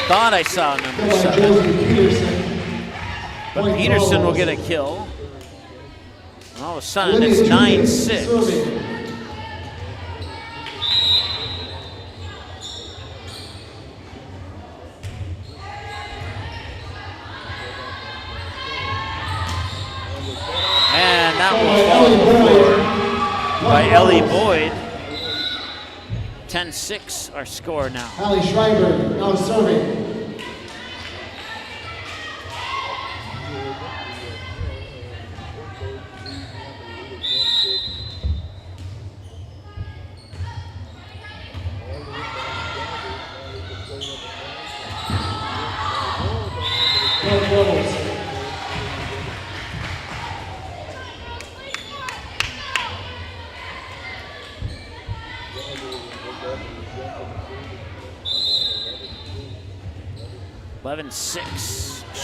Thought I saw number 7. But Peterson will get a kill. And all of a sudden, it's 9-6. And that was by Ellie Boyd. 10-6 our score now. Hallie Schreiber now serving.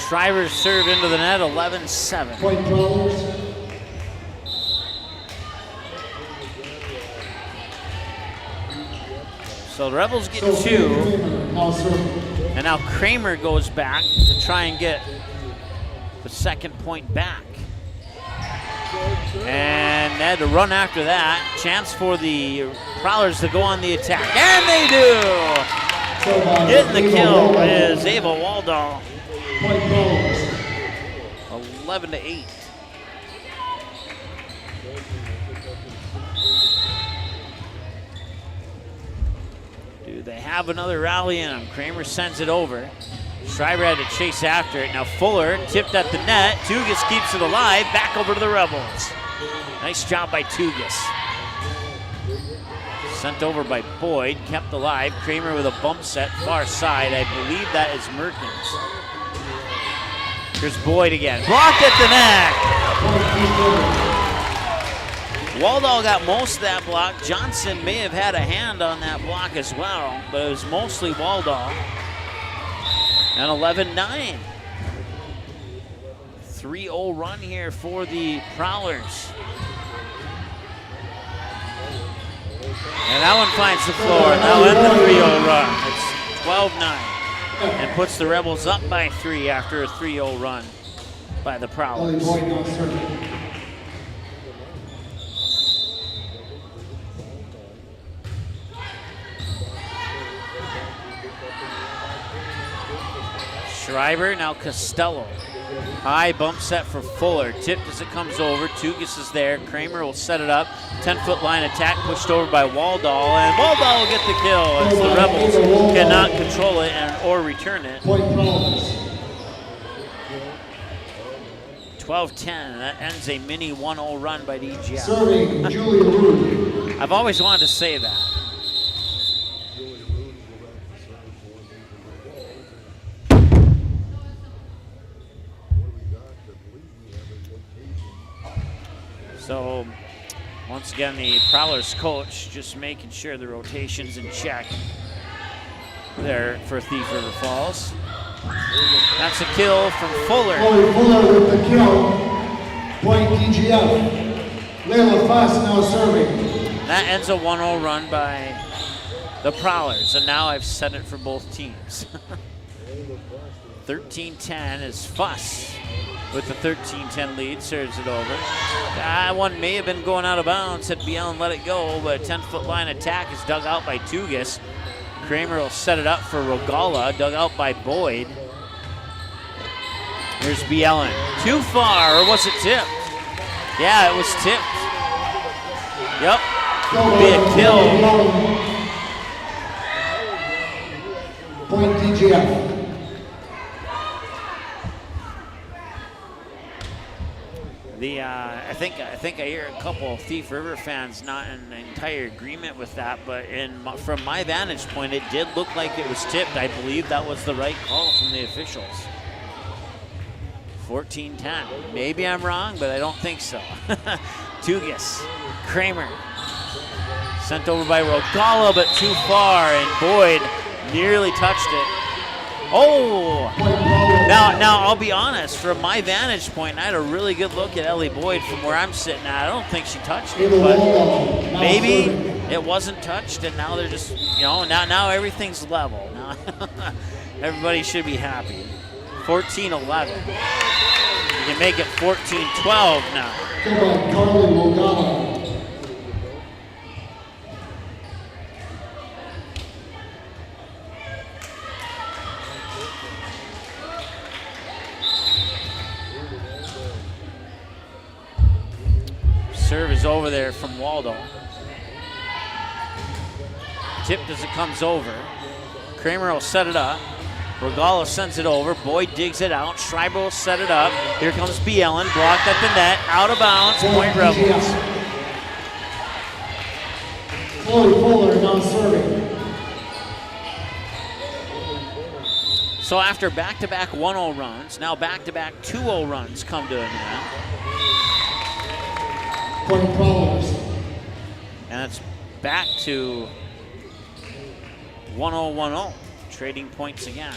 Shriver's serve into the net, 11-7. Point Prowlers. So the Rebels get 2. And now Kramer goes back to try and get the second point back. And they had to run after that. Chance for the Prowlers to go on the attack. And they do! Getting the kill is Ava Waldall. 11-8. Do they have another rally in them? Kramer sends it over. Schreiber had to chase after it. Now Fuller tipped at the net. Tugas keeps it alive. Back over to the Rebels. Nice job by Tugas. Sent over by Boyd, kept alive. Kramer with a bump set, far side. I believe that is Merkins. Here's Boyd again. Blocked at the net. Waldall got most of that block. Johnson may have had a hand on that block as well, but it was mostly Waldall. And 11-9. 3-0 run here for the Prowlers. And that one finds the floor, and that'll end the 3-0 run. It's 12-9, and puts the Rebels up by 3 after a 3-0 run by the Prowlers. Schreiber, now Costello. High bump set for Fuller. Tipped as it comes over. Tugas is there. Kramer will set it up. 10-foot line attack pushed over by Waldall. And Waldall will get the kill as the Rebels cannot control it or return it. 12-10. That ends a mini 1-0 run by DGF. Serving Julie Rude. I've always wanted to say that. So, once again, the Prowlers coach just making sure the rotation's in check there for Thief River Falls. That's a kill from Fuller. Fuller with the kill. Point DGF. Layla Foss now serving. That ends a 1-0 run by the Prowlers, and now I've said it for both teams. 13-10 as Fuss with the 13-10 lead serves it over. That one may have been going out of bounds had Bielen let it go, but a 10-foot line attack is dug out by Tugis. Kramer will set it up for Rogala, dug out by Boyd. Here's Bielen. Too far, or was it tipped? Yeah, it was tipped. Yep. Be a kill. Point DGF. I think I hear a couple of Thief River fans not in entire agreement with that, but from my vantage point, it did look like it was tipped. I believe that was the right call from the officials. 14-10. Maybe I'm wrong, but I don't think so. Tugis, Kramer, sent over by Rogala, but too far, and Boyd nearly touched it. Oh! Now I'll be honest, from my vantage point, I had a really good look at Ellie Boyd from where I'm sitting at. I don't think she touched it, but maybe it wasn't touched, and now they're just, now everything's level. Now everybody should be happy. 14-11. You can make it 14-12 now. Serve is over there from Waldo. Tipped as it comes over. Kramer will set it up. Rogala sends it over. Boyd digs it out. Schreiber will set it up. Here comes Bielen. Blocked at the net. Out of bounds. Point Rebels. Fuller now serving. So after back-to-back 1-0 runs, now back-to-back 2-0 runs come to an end. Point Prowlers. And it's back to 1-0-1-0. Trading points again.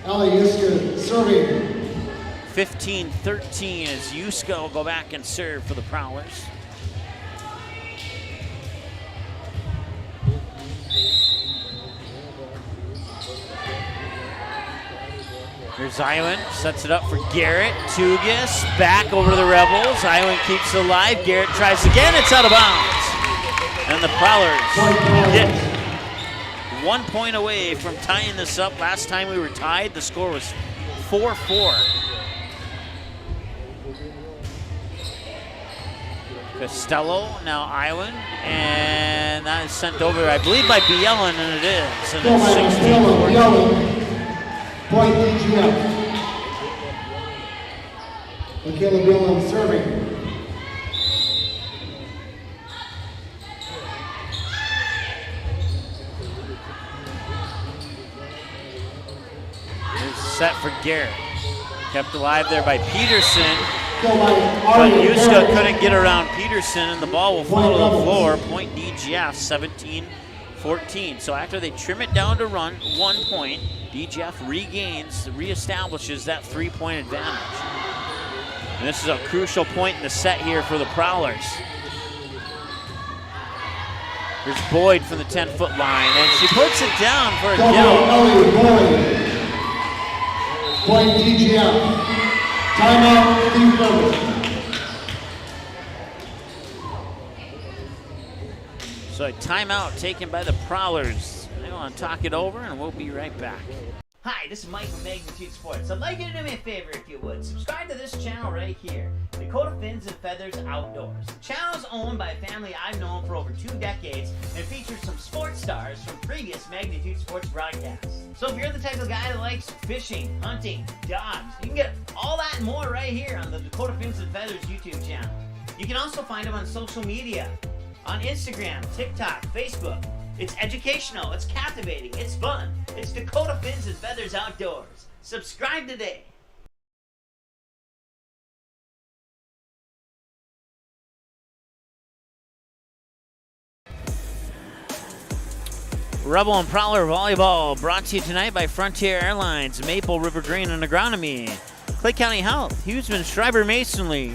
Yuska serving. 15-13 as Yuska will go back and serve for the Prowlers. Here's Iwan, sets it up for Garrett. Tugis back over to the Rebels. Iwan keeps it alive. Garrett tries again. It's out of bounds. And the Prowlers get 1 point away from tying this up. Last time we were tied, the score was 4-4. Costello, now Iwan, and that is sent over, I believe, by Bielen, and it is. And it's 16-14. Point DGF. Michaela Bielen serving. Set for Garrett. Kept alive there by Peterson. But Yuska couldn't get around Peterson, and the ball will fall to the floor. Point DGF, 17-14. So after they trim it down to 1 point, DGF reestablishes that 3-point advantage. And this is a crucial point in the set here for the Prowlers. Here's Boyd from the 10-foot line, and she puts it down for a kill. Point DGF. Timeout, Thief River. So a timeout taken by the Prowlers. They want to talk it over, and we'll be right back. Hi, this is Mike from Magnitude Sports. I'd like you to do me a favor if you would. Subscribe to this channel right here, Dakota Fins and Feathers Outdoors. The channel is owned by a family I've known for over 2 decades and features some sports stars from previous Magnitude Sports broadcasts. So if you're the type of guy that likes fishing, hunting, dogs, you can get all that and more right here on the Dakota Fins and Feathers YouTube channel. You can also find them on social media, on Instagram, TikTok, Facebook. It's educational, it's captivating, it's fun. It's Dakota Fins and Feathers Outdoors. Subscribe today. Rebel and Prowler Volleyball brought to you tonight by Frontier Airlines, Maple River Grain and Agronomy, Clay County Health, Huseman Schreiber Masonry,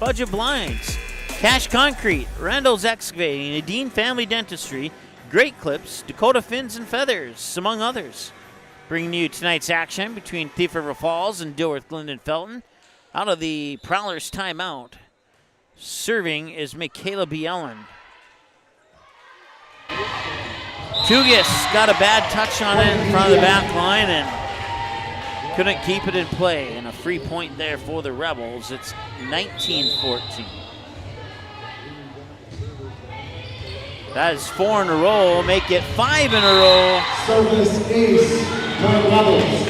Budget Blinds, Cash Concrete, Randall's Excavating, Nadine Family Dentistry, Great Clips, Dakota Fins and Feathers, among others. Bringing you tonight's action between Thief River Falls and Dilworth-Glyndon-Felton. Out of the Prowlers timeout, serving is Michaela Bielen. Tugis got a bad touch on it in front of the back line and couldn't keep it in play. And a free point there for the Rebels. It's 19-14. That is 4 in a row, make it 5 in a row. Service ace, point Rebels.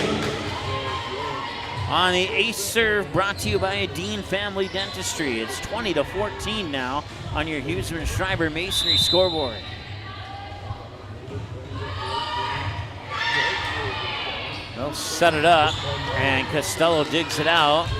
On the ace serve, brought to you by Dean Family Dentistry. It's 20-14 now on your Huseman Schreiber Masonry scoreboard. They'll set it up, and Costello digs it out.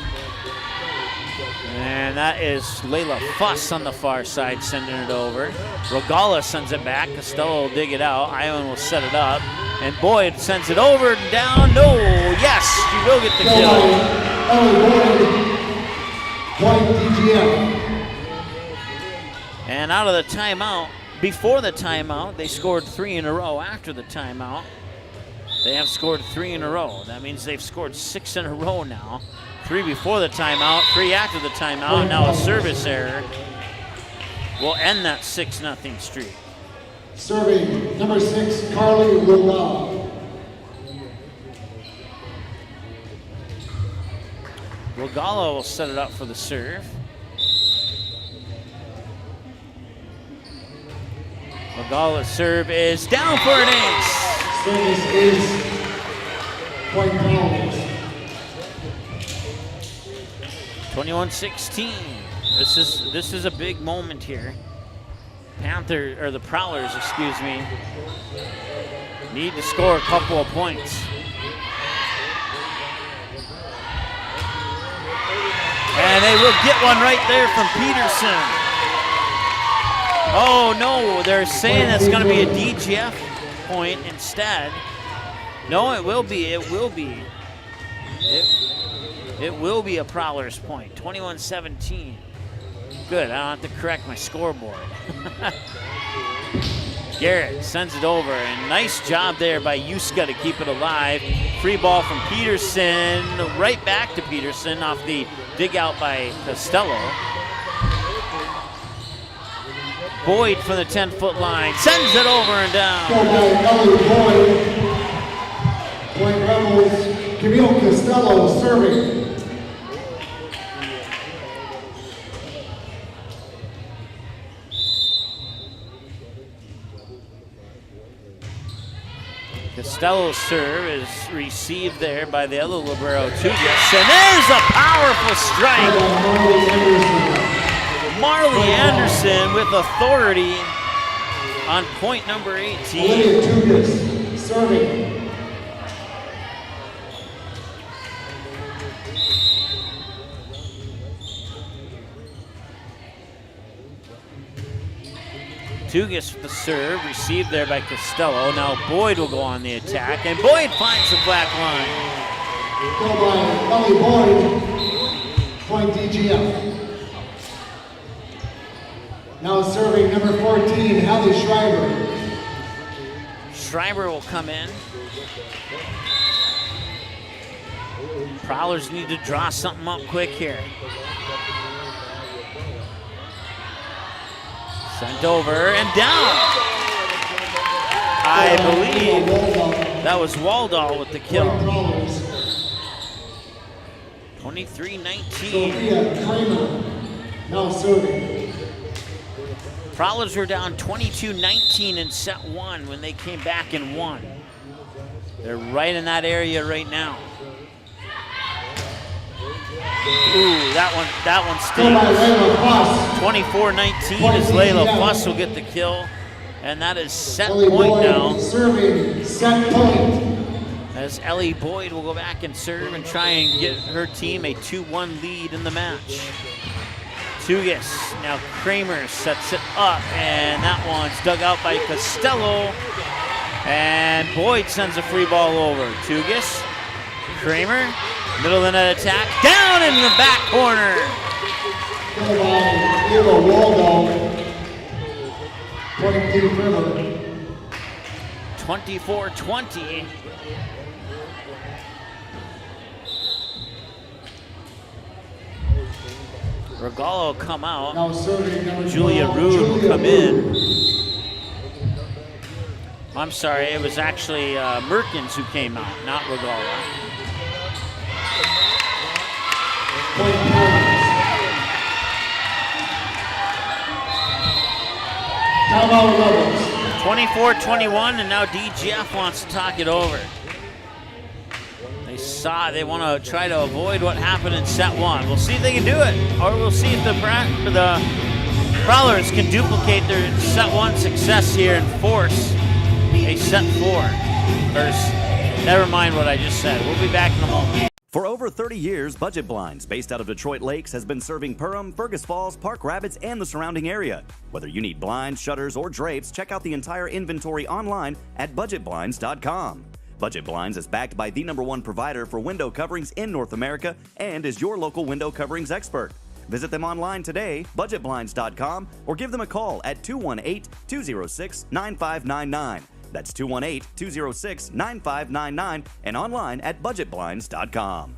And that is Layla Fuss on the far side sending it over. Rogala sends it back. Costello will dig it out. Iwan will set it up. And Boyd sends it over and down. No, yes, she will get the kill. And out of the timeout, before the timeout, they scored 3 in a row. After the timeout, they have scored 3 in a row. That means they've scored 6 in a row now. 3 before the timeout, 3 after the timeout. Now a service error will end that 6-0 streak. Serving number 6, Carly Rogala. Rogala will set it up for the serve. Rogala's serve is down for an ace. Service is point Prowlers. 21-16. This is a big moment here. The Prowlers, excuse me, need to score a couple of points. And they will get one right there from Peterson. Oh no, they're saying that's going to be a DGF point instead. No, it will be. It will be. It will be a Prowlers point. 21-17. Good, I don't have to correct my scoreboard. Garrett sends it over, and nice job there by Yuska to keep it alive. Free ball from Peterson, right back to Peterson off the dig out by Costello. Boyd from the 10-foot line, sends it over and down. Point Rebels, Camille Costello serving. Costello's serve is received there by the other libero, Tugis, and there's a powerful strike. Marley Anderson with authority on point number 18. Tugis serving. Tugis with the serve, received there by Costello. Now Boyd will go on the attack, and Boyd finds the black line. Go by Ellie Boyd, point DGF. Now serving number 14, Hallie Schreiber. Schreiber will come in. Prowlers need to draw something up quick here. Sent over and down. I believe that was Waldall with the kill. 23-19. Now serving. Prowlers were down 22-19 in set 1 when they came back and won. They're right in that area right now. Ooh, that one stings. 24-19 as Layla Fuss will get the kill. And that is set point now. Serving set point. As Ellie Boyd will go back and serve and try and get her team a 2-1 lead in the match. Tugis, now Kramer sets it up, and that one's dug out by Costello. And Boyd sends a free ball over. Tugis, Kramer, middle of the net attack, down in the back corner. 24-20. Regalo will come out. Now serving number Julia 12, Rude will Julia come Rude. in. I'm sorry, it was actually Merkins who came out, not Regalo. Timeout levels. 24-21, and now DGF wants to talk it over. They want to try to avoid what happened in set one. We'll see if they can do it, or we'll see if the Prowlers can duplicate their set one success here and force a set four. Never mind what I just said. We'll be back in a moment. For over 30 years, Budget Blinds, based out of Detroit Lakes, has been serving Perham, Fergus Falls, Park Rapids, and the surrounding area. Whether you need blinds, shutters, or drapes, check out the entire inventory online at budgetblinds.com. Budget Blinds is backed by the #1 provider for window coverings in North America and is your local window coverings expert. Visit them online today, budgetblinds.com, or give them a call at 218-206-9599. That's 218-206-9599 and online at budgetblinds.com.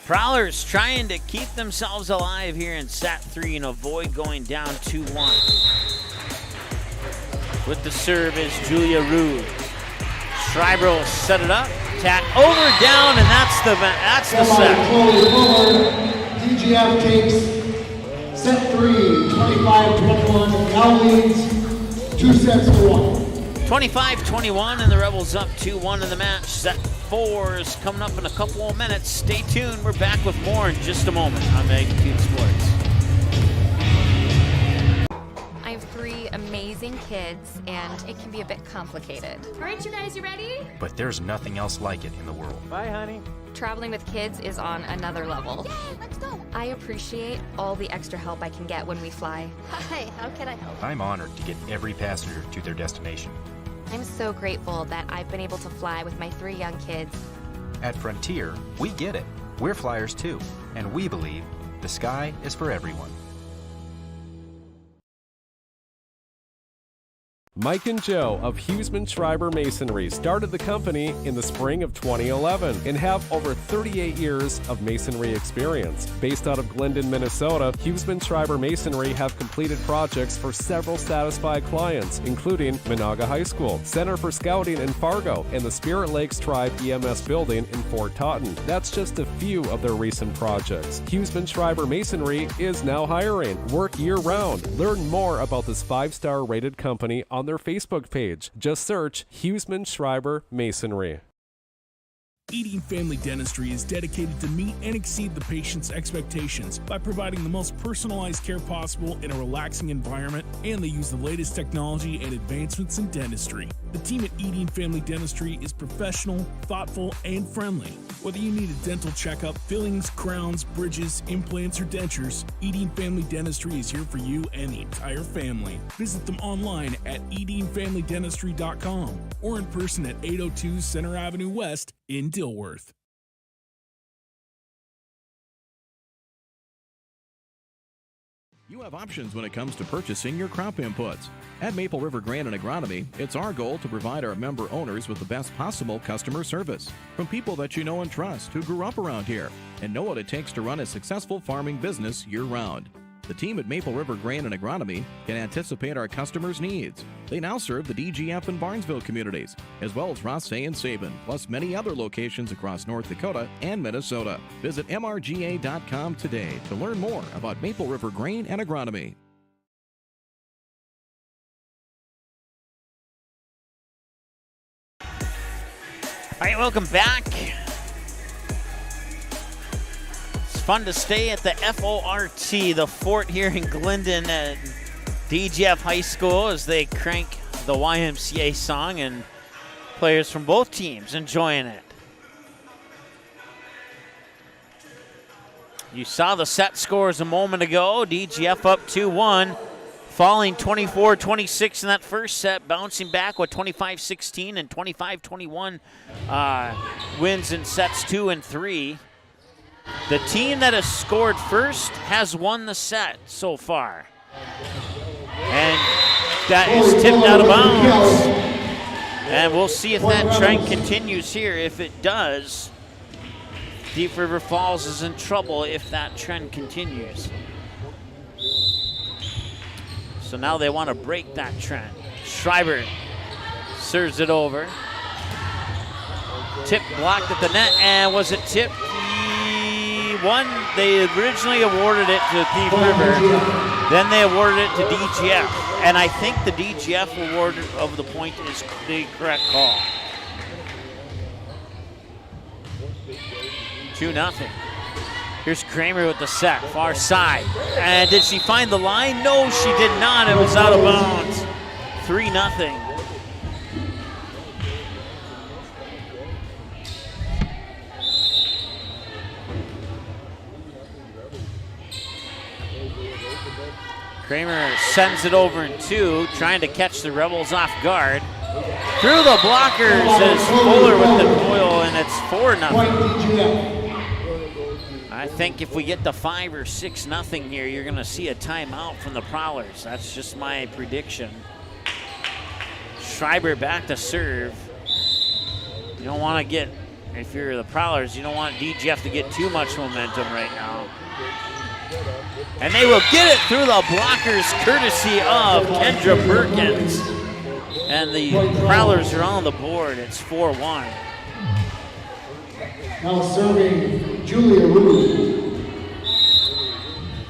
Prowlers trying to keep themselves alive here in set three and avoid going down 2-1. With the serve is Julia Rude. Schreiber will set it up, tap over, down, and that's the set. DGF takes set 3, 25-21, now leads 2 sets to 1. 25-21, and the Rebels up 2-1 in the match. Set 4 is coming up in a couple of minutes. Stay tuned. We're back with more in just a moment on Magnitude Sports. I have 3 amazing kids, and it can be a bit complicated. All right, you guys, you ready? But there's nothing else like it in the world. Bye, honey. Traveling with kids is on another level. Yay, let's go. I appreciate all the extra help I can get when we fly. Hi, how can I help? I'm honored to get every passenger to their destination. I'm so grateful that I've been able to fly with my 3 young kids. At Frontier, we get it. We're flyers too, and we believe the sky is for everyone. Mike and Joe of Huseman Schreiber Masonry started the company in the spring of 2011 and have over 38 years of masonry experience. Based out of Glyndon, Minnesota, Huseman Schreiber Masonry have completed projects for several satisfied clients, including Monaga High School, Center for Scouting in Fargo, and the Spirit Lakes Tribe EMS building in Fort Totten. That's just a few of their recent projects. Huseman Schreiber Masonry is now hiring. Work year-round. Learn more about this 5-star rated company on their Facebook page. Just search Huseman Schreiber Masonry. Eating Family Dentistry is dedicated to meet and exceed the patient's expectations by providing the most personalized care possible in a relaxing environment, and they use the latest technology and advancements in dentistry. The team at Eating Family Dentistry is professional, thoughtful, and friendly. Whether you need a dental checkup, fillings, crowns, bridges, implants, or dentures, Eating Family Dentistry is here for you and the entire family. Visit them online at eatingfamilydentistry.com or in person at 802 Center Avenue West in Dilworth. You have options when it comes to purchasing your crop inputs. At Maple River Grain and Agronomy, it's our goal to provide our member owners with the best possible customer service from people that you know and trust who grew up around here and know what it takes to run a successful farming business year-round. The team at Maple River Grain and Agronomy can anticipate our customers' needs. They now serve the DGF and Barnesville communities, as well as Rothsay and Sabin, plus many other locations across North Dakota and Minnesota. Visit mrga.com today to learn more about Maple River Grain and Agronomy. All right, welcome back. Fun to stay at the FORT, the fort here in Glyndon at DGF High School as they crank the YMCA song, and players from both teams enjoying it. You saw the set scores a moment ago. DGF up 2-1, falling 24-26 in that first set, bouncing back with 25-16 and 25-21 wins in sets 2 and 3. The team that has scored first has won the set so far. And that is tipped out of bounds. And we'll see if that trend continues here. If it does, Deep River Falls is in trouble if that trend continues. So now they want to break that trend. Schreiber serves it over. Tip blocked at the net, and was it tipped? They originally awarded it to Thief River, then they awarded it to DGF, and I think the DGF award of the point is the correct call. 2-0. Here's Kramer with the set, far side. And did she find the line? No, she did not. It was out of bounds. 3-0. Kramer sends it over in 2, trying to catch the Rebels off guard. Through the blockers is Fuller with the coil, and it's 4-0. I think if we get to 5 or 6-0 here, you're going to see a timeout from the Prowlers. That's just my prediction. Schreiber back to serve. You don't want to get, if you're the Prowlers, you don't want DGF to get too much momentum right now. And they will get it through the blockers, courtesy of Kendra Perkins. And the Prowlers are on the board. It's 4-1. Now serving Julia Rude.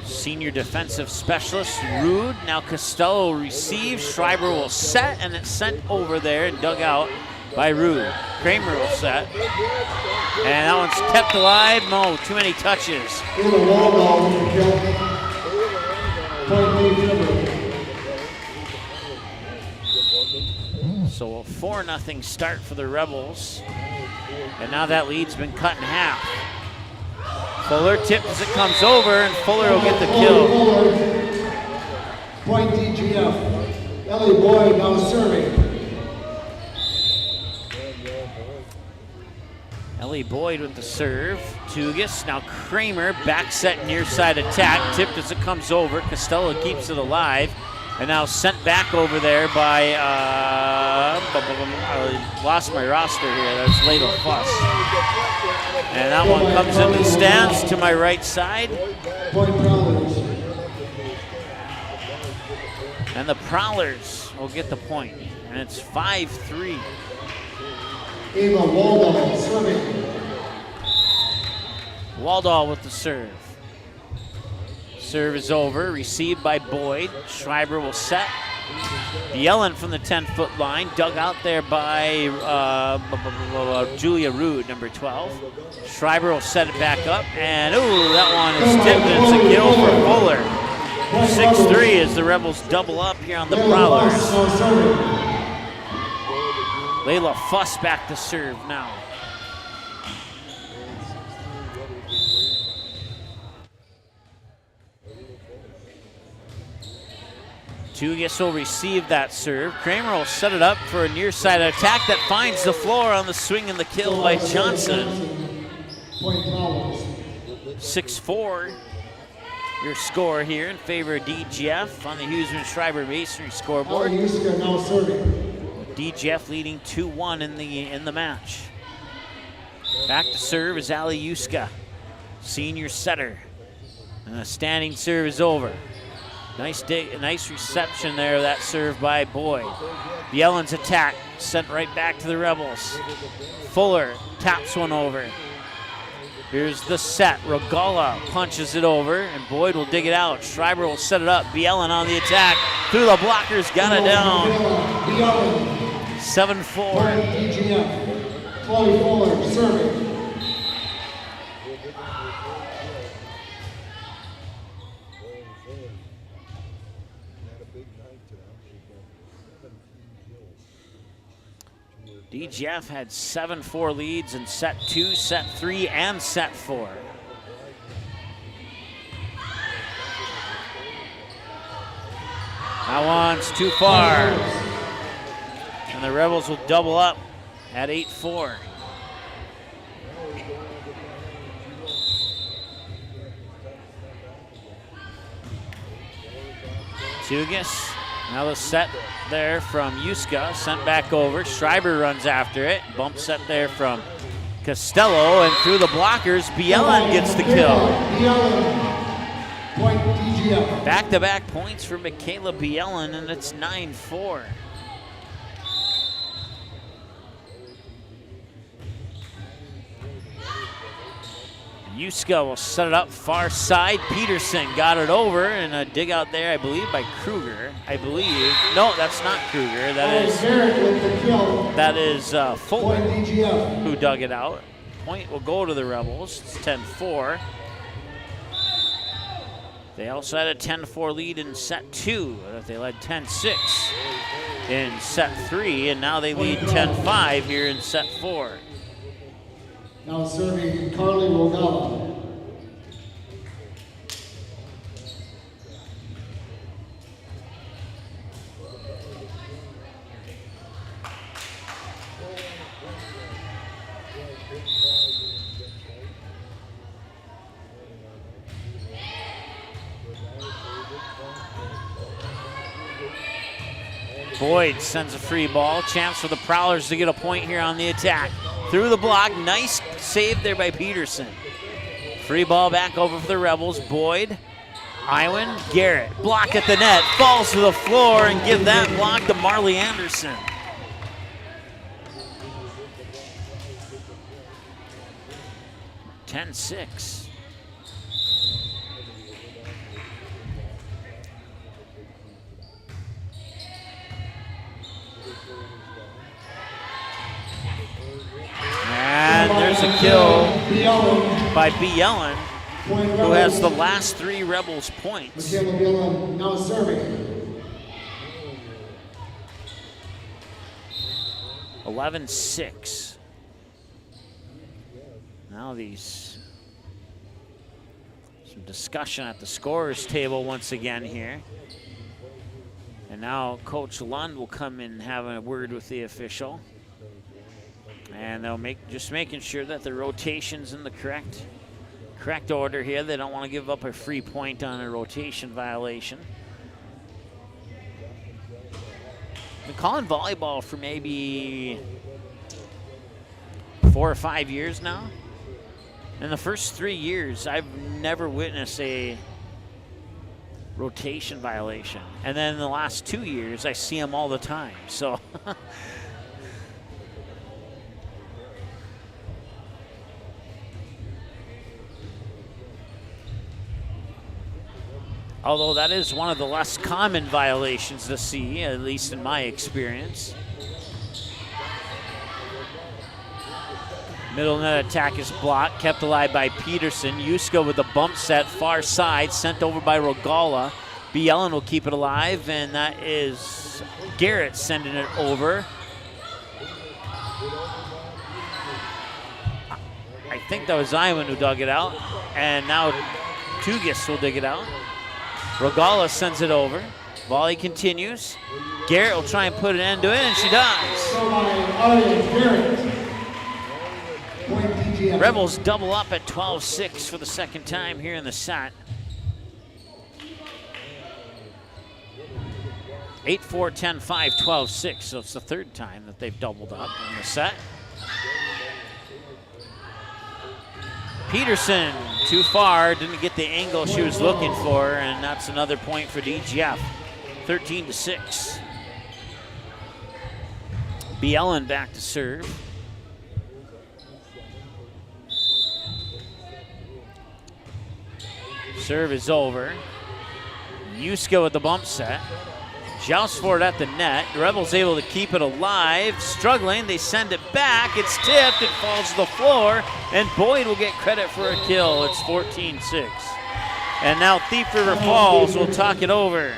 Senior defensive specialist Rude. Now Costello receives. Schreiber will set, and it's sent over there and dug out by Rude. Kramer will set. And that one's kept alive. No, too many touches. So a 4-0 start for the Rebels. And now that lead's been cut in half. Fuller tipped as it comes over, and Fuller will get the kill. Point DGF. Ellie Boyd now serving. Ellie Boyd with the serve. Tugas, now Kramer, back set near side attack. Tipped as it comes over. Costello keeps it alive. And now sent back over there by, I lost my roster here. That's Layla Fuss. And that one comes into the stands to my right side. And the Prowlers will get the point. And it's 5-3. Ava Waldall serving. Waldall with the serve. Serve is over, received by Boyd. Schreiber will set. Yellen from the 10-foot line, dug out there by Julia Rude, number 12. Schreiber will set it back up, and ooh, that one is tipped, and it's a kill for Fuller. 6-3 as the Rebels double up here on the Prowlers. Layla Fuss back to serve now. Tugas will receive that serve. Kramer will set it up for a near side attack that finds the floor on the swing and the kill by Johnson. 6-4, your score here in favor of DGF on the Huseman-Schreiber Masonry scoreboard. DGF leading 2-1 in the match. Back to serve is Ali Yuska, senior setter. And the standing serve is over. Nice reception there, that serve by Boyd. Yellen's attack sent right back to the Rebels. Fuller taps one over. Here's the set. Regala punches it over, and Boyd will dig it out. Schreiber will set it up. Bielen on the attack. Through the blockers, got it down. 7-4. Chloe Fuller serving. DGF had 7-4 leads in set 2, set 3, and set 4. That one's too far. And the Rebels will double up at 8-4. Tugis, now the set there from Yuska, sent back over. Schreiber runs after it. Bump set there from Costello, and through the blockers, Bielan gets the kill. Point DGF. Back-to-back points for Michaela Bielan, and it's 9-4. Yuska will set it up far side. Peterson got it over, and a dig out there, I believe, by Kruger. I believe. No, that's not Kruger. That is Fuller who dug it out. Point will go to the Rebels. It's 10-4. They also had a 10-4 lead in set 2. They led 10-6 in set 3, and now they lead 10-5 here in set 4. Now serving Carly Rogala. Boyd sends a free ball. Chance for the Prowlers to get a point here on the attack. Through the block, nice save there by Peterson. Free ball back over for the Rebels. Boyd, Iwan, Garrett. Block at the net, falls to the floor, and give that block to Marley Anderson. (10-6). And there's a kill by Bielan, who has the last 3 Rebels points. Now serving. 11-6. Now some discussion at the scorers table once again here. And now Coach Lund will come in and have a word with the official. And they'll just making sure that the rotation's in the correct order here. They don't want to give up a free point on a rotation violation. Been calling volleyball for maybe 4 or 5 years now. In the first 3 years, I've never witnessed a rotation violation. And then in the last 2 years, I see them all the time. So. Although that is one of the less common violations to see, at least in my experience. Middle net attack is blocked, kept alive by Peterson. Yuska with the bump set, far side, sent over by Rogala. Bielan will keep it alive, and that is Garrett sending it over. I think that was Iwan who dug it out, and now Tugis will dig it out. Rogala sends it over. Volley continues. Garrett will try and put an end to it, and she does. Rebels double up at 12-6 for the second time here in the set. 8-4, 10-5, 12-6, so it's the third time that they've doubled up in the set. Peterson, too far, didn't get the angle she was looking for, and that's another point for DGF. 13-6. Bielan back to serve. Serve is over. Yuska with the bump set. Joust for it at the net. The Rebels able to keep it alive. Struggling, they send it back. It's tipped, it falls to the floor, and Boyd will get credit for a kill. It's 14-6. And now Thief River Falls will talk it over.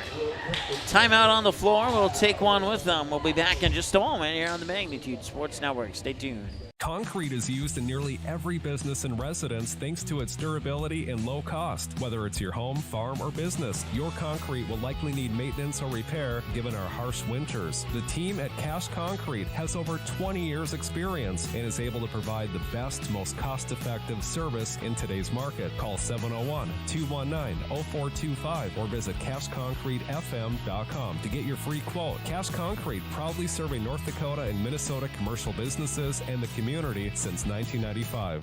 Timeout on the floor. We'll take one with them. We'll be back in just a moment here on the Magnitude Sports Network. Stay tuned. Concrete is used in nearly every business and residence thanks to its durability and low cost. Whether it's your home, farm, or business, your concrete will likely need maintenance or repair given our harsh winters. The team at Cash Concrete has over 20 years experience and is able to provide the best, most cost-effective service in today's market. Call 701-219-0425 or visit cashconcretefm.com to get your free quote. Cash Concrete, proudly serving North Dakota and Minnesota commercial businesses and the community since 1995.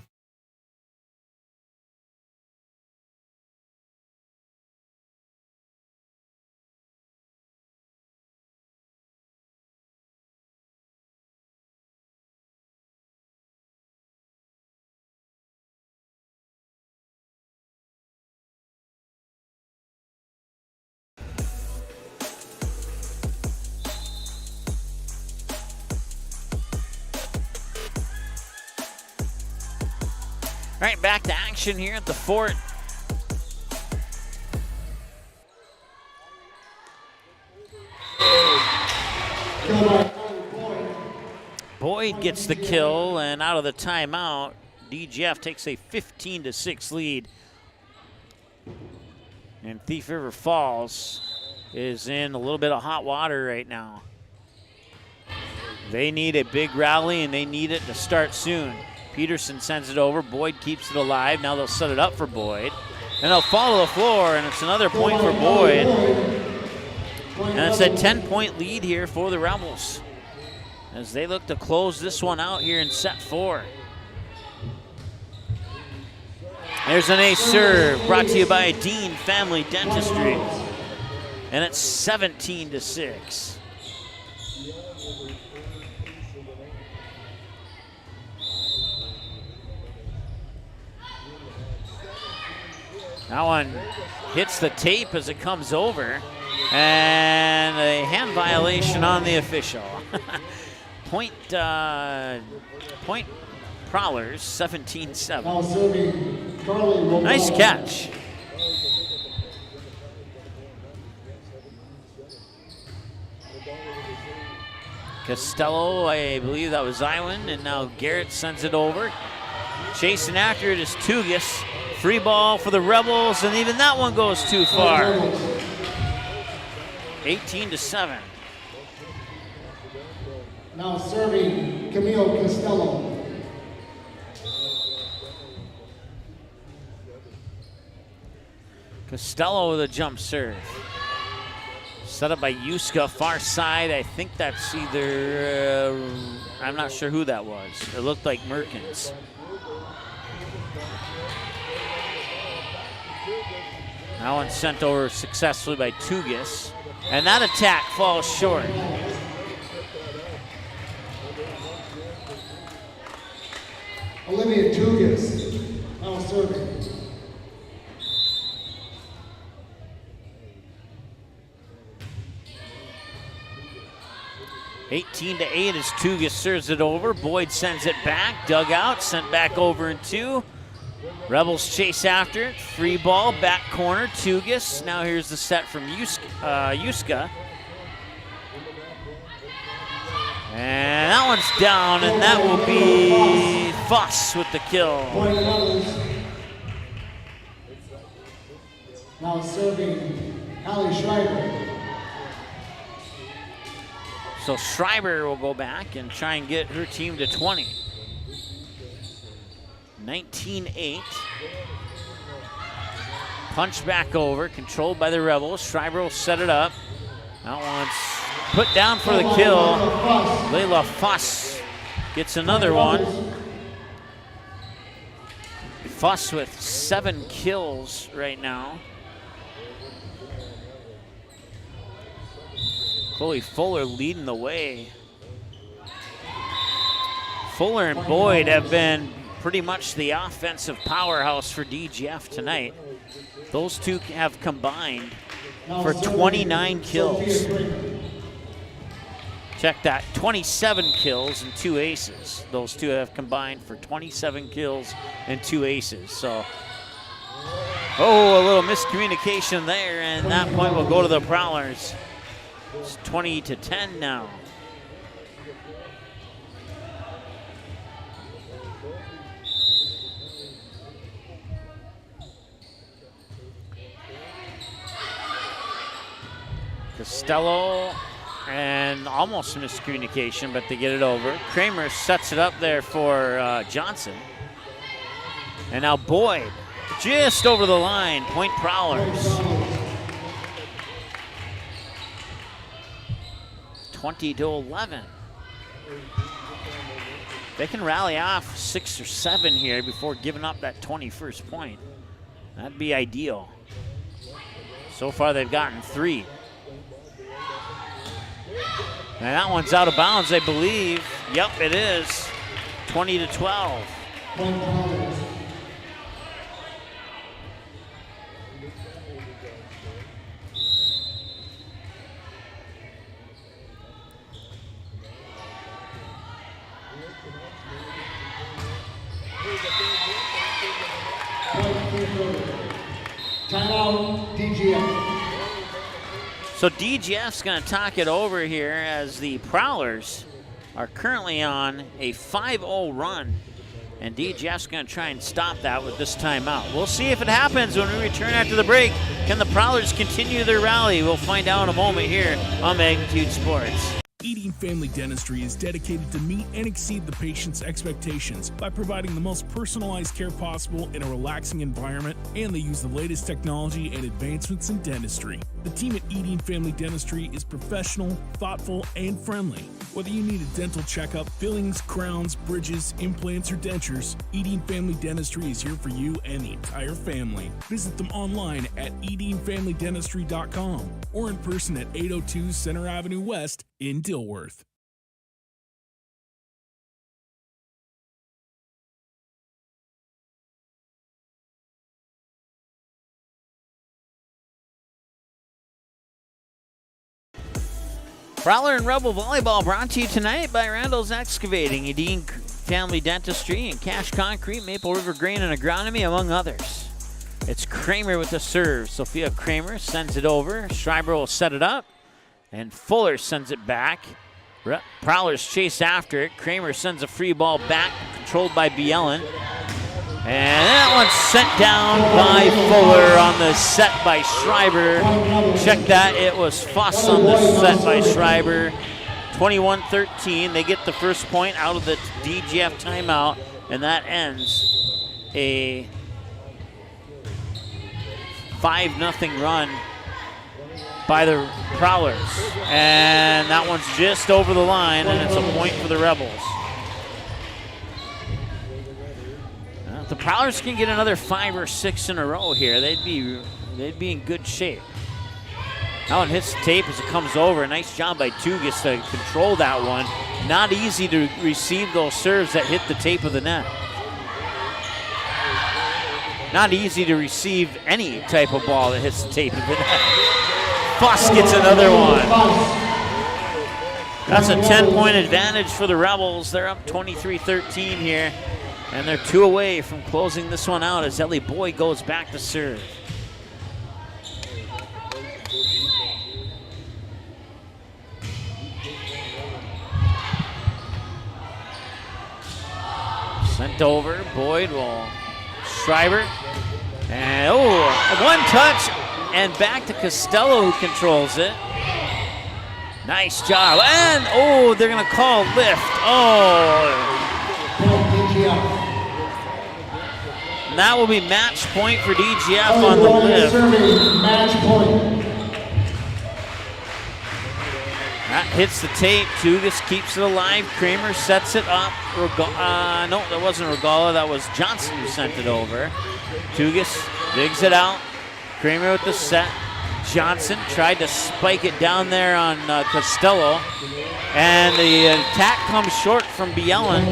All right, back to action here at the Fort. Boyd gets the kill, and out of the timeout, DGF takes a 15-6 lead. And Thief River Falls is in a little bit of hot water right now. They need a big rally, and they need it to start soon. Peterson sends it over. Boyd keeps it alive. Now they'll set it up for Boyd. And they'll follow the floor, and it's another point for Boyd. And it's a 10-point lead here for the Rebels as they look to close this one out here in set 4. There's an ace serve brought to you by Dean Family Dentistry. And it's 17-6. That one hits the tape as it comes over, and a hand violation on the official. Point Prowlers, 17-7. Nice catch. Costello, I believe that was Iwan, and now Garrett sends it over. Chasing after it is Tugis. Free ball for the Rebels, and even that one goes too far. 18-7. Now serving Camille Costello. Costello with a jump serve. Set up by Yuska, far side. I think that's either, I'm not sure who that was. It looked like Merkins. That one sent over successfully by Tugis. And that attack falls short. Olivia Tugis, now serving. $18-8 as Tugis serves it over. Boyd sends it back. Dug out, sent back over in 2. Rebels chase after it. Free ball, back corner, Tugis. Now here's the set from Yuska. And that one's down, and that will be Fuss with the kill. Now serving Allie Schreiber. So Schreiber will go back and try and get her team to 20. 19-8. Punch back over, controlled by the Rebels. Schreiber will set it up. That one's put down for the kill. Layla Fuss gets another one. Fuss with 7 kills right now. Chloe Fuller leading the way. Fuller and Boyd have been pretty much the offensive powerhouse for DGF tonight. Those two have combined for 29 kills. Check that, 27 kills and 2 aces. Those two have combined for 27 kills and 2 aces. So, a little miscommunication there, and that point will go to the Prowlers. It's 20-10 now. Costello, and almost a miscommunication, but they get it over. Kramer sets it up there for Johnson. And now Boyd, just over the line, point Prowlers. 20-11. They can rally off 6 or 7 here before giving up that 21st point. That'd be ideal. So far they've gotten 3. And that one's out of bounds, I believe. Yep, it is. 20-12. Timeout, DGF. So DGF's going to talk it over here as the Prowlers are currently on a 5-0 run. And DGF's going to try and stop that with this timeout. We'll see if it happens when we return after the break. Can the Prowlers continue their rally? We'll find out in a moment here on Magnitude Sports. Eden Family Dentistry is dedicated to meet and exceed the patient's expectations by providing the most personalized care possible in a relaxing environment, and they use the latest technology and advancements in dentistry. The team at Eden Family Dentistry is professional, thoughtful, and friendly. Whether you need a dental checkup, fillings, crowns, bridges, implants, or dentures, Eden Family Dentistry is here for you and the entire family. Visit them online at edenfamilydentistry.com or in person at 802 Center Avenue West in Dilworth. Prowler and Rebel Volleyball brought to you tonight by Randall's Excavating, Eden Family Dentistry, and Cash Concrete, Maple River Grain and Agronomy, among others. It's Kramer with the serve. Sophia Kramer sends it over. Schreiber will set it up, and Fuller sends it back. Prowlers chase after it. Kramer sends a free ball back, controlled by Bielen. And that one's sent down by Fuller on the set by Schreiber. Check that, it was Fuss on the set by Schreiber. 21-13, they get the first point out of the DGF timeout, and that ends a 5-0 run by the Prowlers. And that one's just over the line, and it's a point for the Rebels. If the Prowlers can get another 5 or 6 in a row here, they'd be in good shape. That one hits the tape as it comes over. Nice job by Tugis to control that one. Not easy to receive those serves that hit the tape of the net. Not easy to receive any type of ball that hits the tape of the net. Fuss gets another one. That's a 10-point advantage for the Rebels. They're up 23-13 here. And they're 2 away from closing this one out as Ellie Boyd goes back to serve. Sent over, Boyd will Schreiber. And one touch and back to Costello who controls it. Nice job. And they're gonna call lift. And that will be match point for DGF on the lift. Match point. That hits the tape. Tugis keeps it alive. Kramer sets it up. No, that wasn't Regala. That was Johnson who sent it over. Tugis digs it out. Kramer with the set. Johnson tried to spike it down there on Costello. And the attack comes short from Bielen.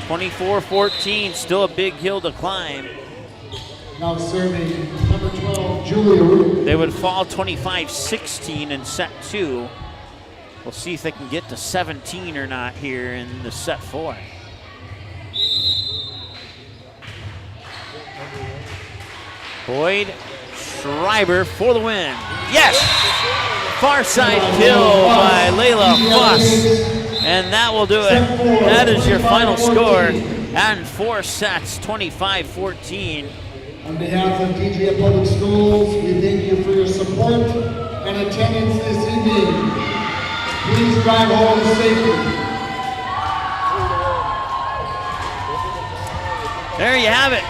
24-14, still a big hill to climb. Now serving number 12, Julia. They would fall 25-16 in set 2. We'll see if they can get to 17 or not here in the set 4. Boyd, Schreiber for the win. Yes! Far side kill by Layla Fuss. And that will do it. That is your final score. And 4 sets, 25-14. On behalf of DGF Public Schools, we thank you for your support. and attendance this evening. Please drive home safely. There you have it.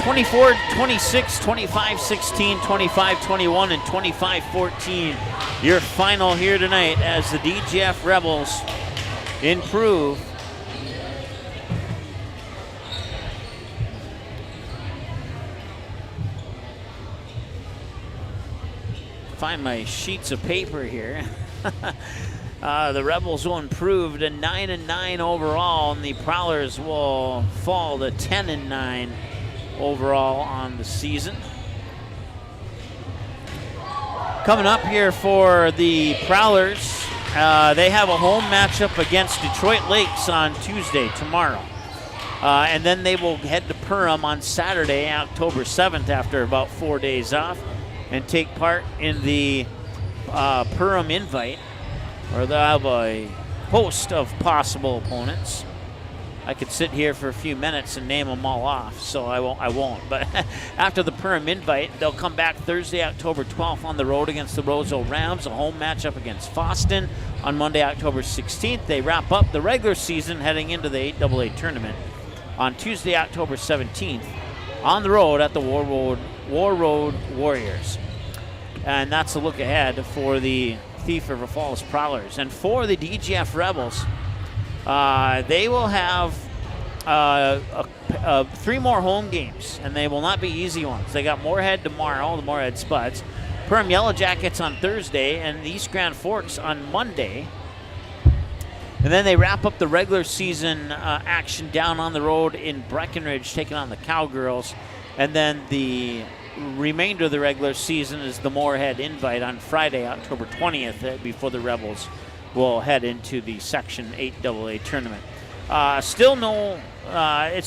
24-26, 25-16, 25-21, and 25-14. Your final here tonight as the DGF Rebels improve. Find my sheets of paper here. The Rebels will improve to 9-9 overall, and the Prowlers will fall to 10-9 overall on the season. Coming up here for the Prowlers, they have a home matchup against Detroit Lakes on Tuesday, tomorrow. And then they will head to Perham on Saturday, October 7th, after about 4 days off, and take part in the Perham Invite, where they'll have a host of possible opponents. I could sit here for a few minutes and name them all off, so I won't. But after the Perham Invite, they'll come back Thursday, October 12th on the road against the Roseau Rams, a home matchup against Foston. On Monday, October 16th, they wrap up the regular season heading into the 8AA tournament. On Tuesday, October 17th, on the road at the War Road Warriors. And that's a look ahead for the Thief River Falls Prowlers. And for the DGF Rebels, they will have 3 more home games, and they will not be easy ones. They got Moorhead tomorrow, the Moorhead Spuds, Perham Yellow Jackets on Thursday, and the East Grand Forks on Monday. And then they wrap up the regular season action down on the road in Breckenridge, taking on the Cowgirls. And then the remainder of the regular season is the Moorhead Invite on Friday, October 20th, before the Rebels will head into the Section 8AA tournament. It's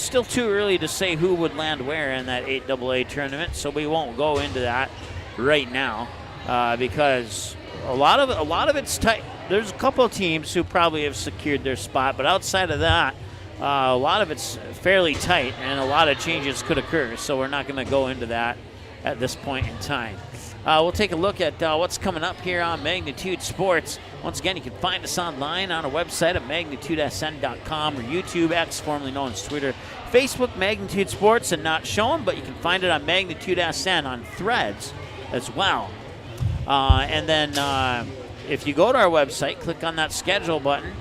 still too early to say who would land where in that 8AA tournament, so we won't go into that right now because a lot of it's tight. There's a couple of teams who probably have secured their spot, but outside of that, a lot of it's fairly tight, and a lot of changes could occur, so we're not going to go into that at this point in time. We'll take a look at what's coming up here on Magnitude Sports. Once again, you can find us online on our website at magnitudesn.com or YouTube, X, formerly known as Twitter, Facebook, Magnitude Sports, and not shown, but you can find it on Magnitude SN on Threads as well. And then if you go to our website, click on that schedule button,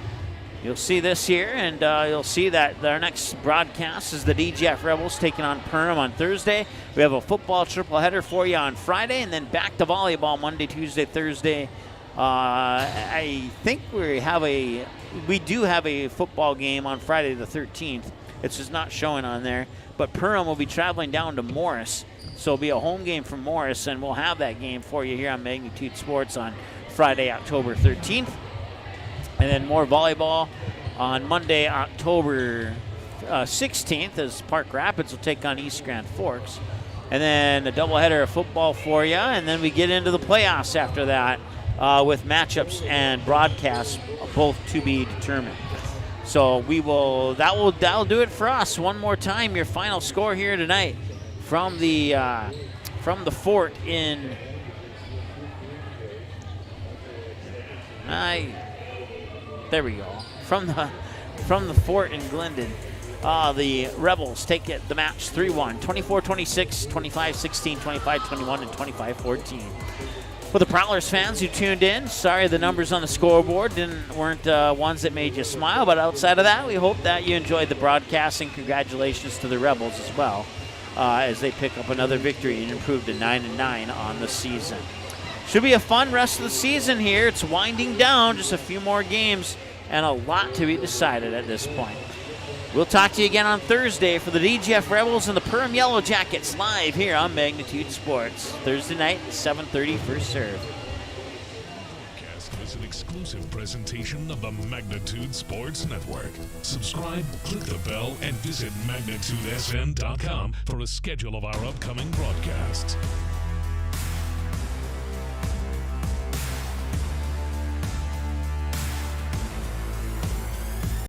you'll see this here, and you'll see that our next broadcast is the DGF Rebels taking on Perham on Thursday. We have a football triple header for you on Friday, and then back to volleyball Monday, Tuesday, Thursday. I think we do have a football game on Friday the 13th. It's just not showing on there. But Perham will be traveling down to Morris, so it'll be a home game from Morris, and we'll have that game for you here on Magnitude Sports on Friday, October 13th. And then more volleyball on Monday, October 16th, as Park Rapids will take on East Grand Forks. And then a doubleheader of football for you. And then we get into the playoffs after that with matchups and broadcasts, both to be determined. So that'll do it for us. One more time, your final score here tonight from the fort in. There we go. From the fort in Glendon, the Rebels take the match 3-1, 24-26, 25-16, 25-21, and 25-14. For the Prowlers fans who tuned in, sorry the numbers on the scoreboard weren't ones that made you smile, but outside of that, we hope that you enjoyed the broadcast, and congratulations to the Rebels as well as they pick up another victory and improve to 9-9 on the season. Should be a fun rest of the season here. It's winding down, just a few more games and a lot to be decided at this point. We'll talk to you again on Thursday for the DGF Rebels and the Perham Yellow Jackets live here on Magnitude Sports. Thursday night, 7:30 first serve. Broadcast is an exclusive presentation of the Magnitude Sports Network. Subscribe, click the bell, and visit magnitudesn.com for a schedule of our upcoming broadcasts.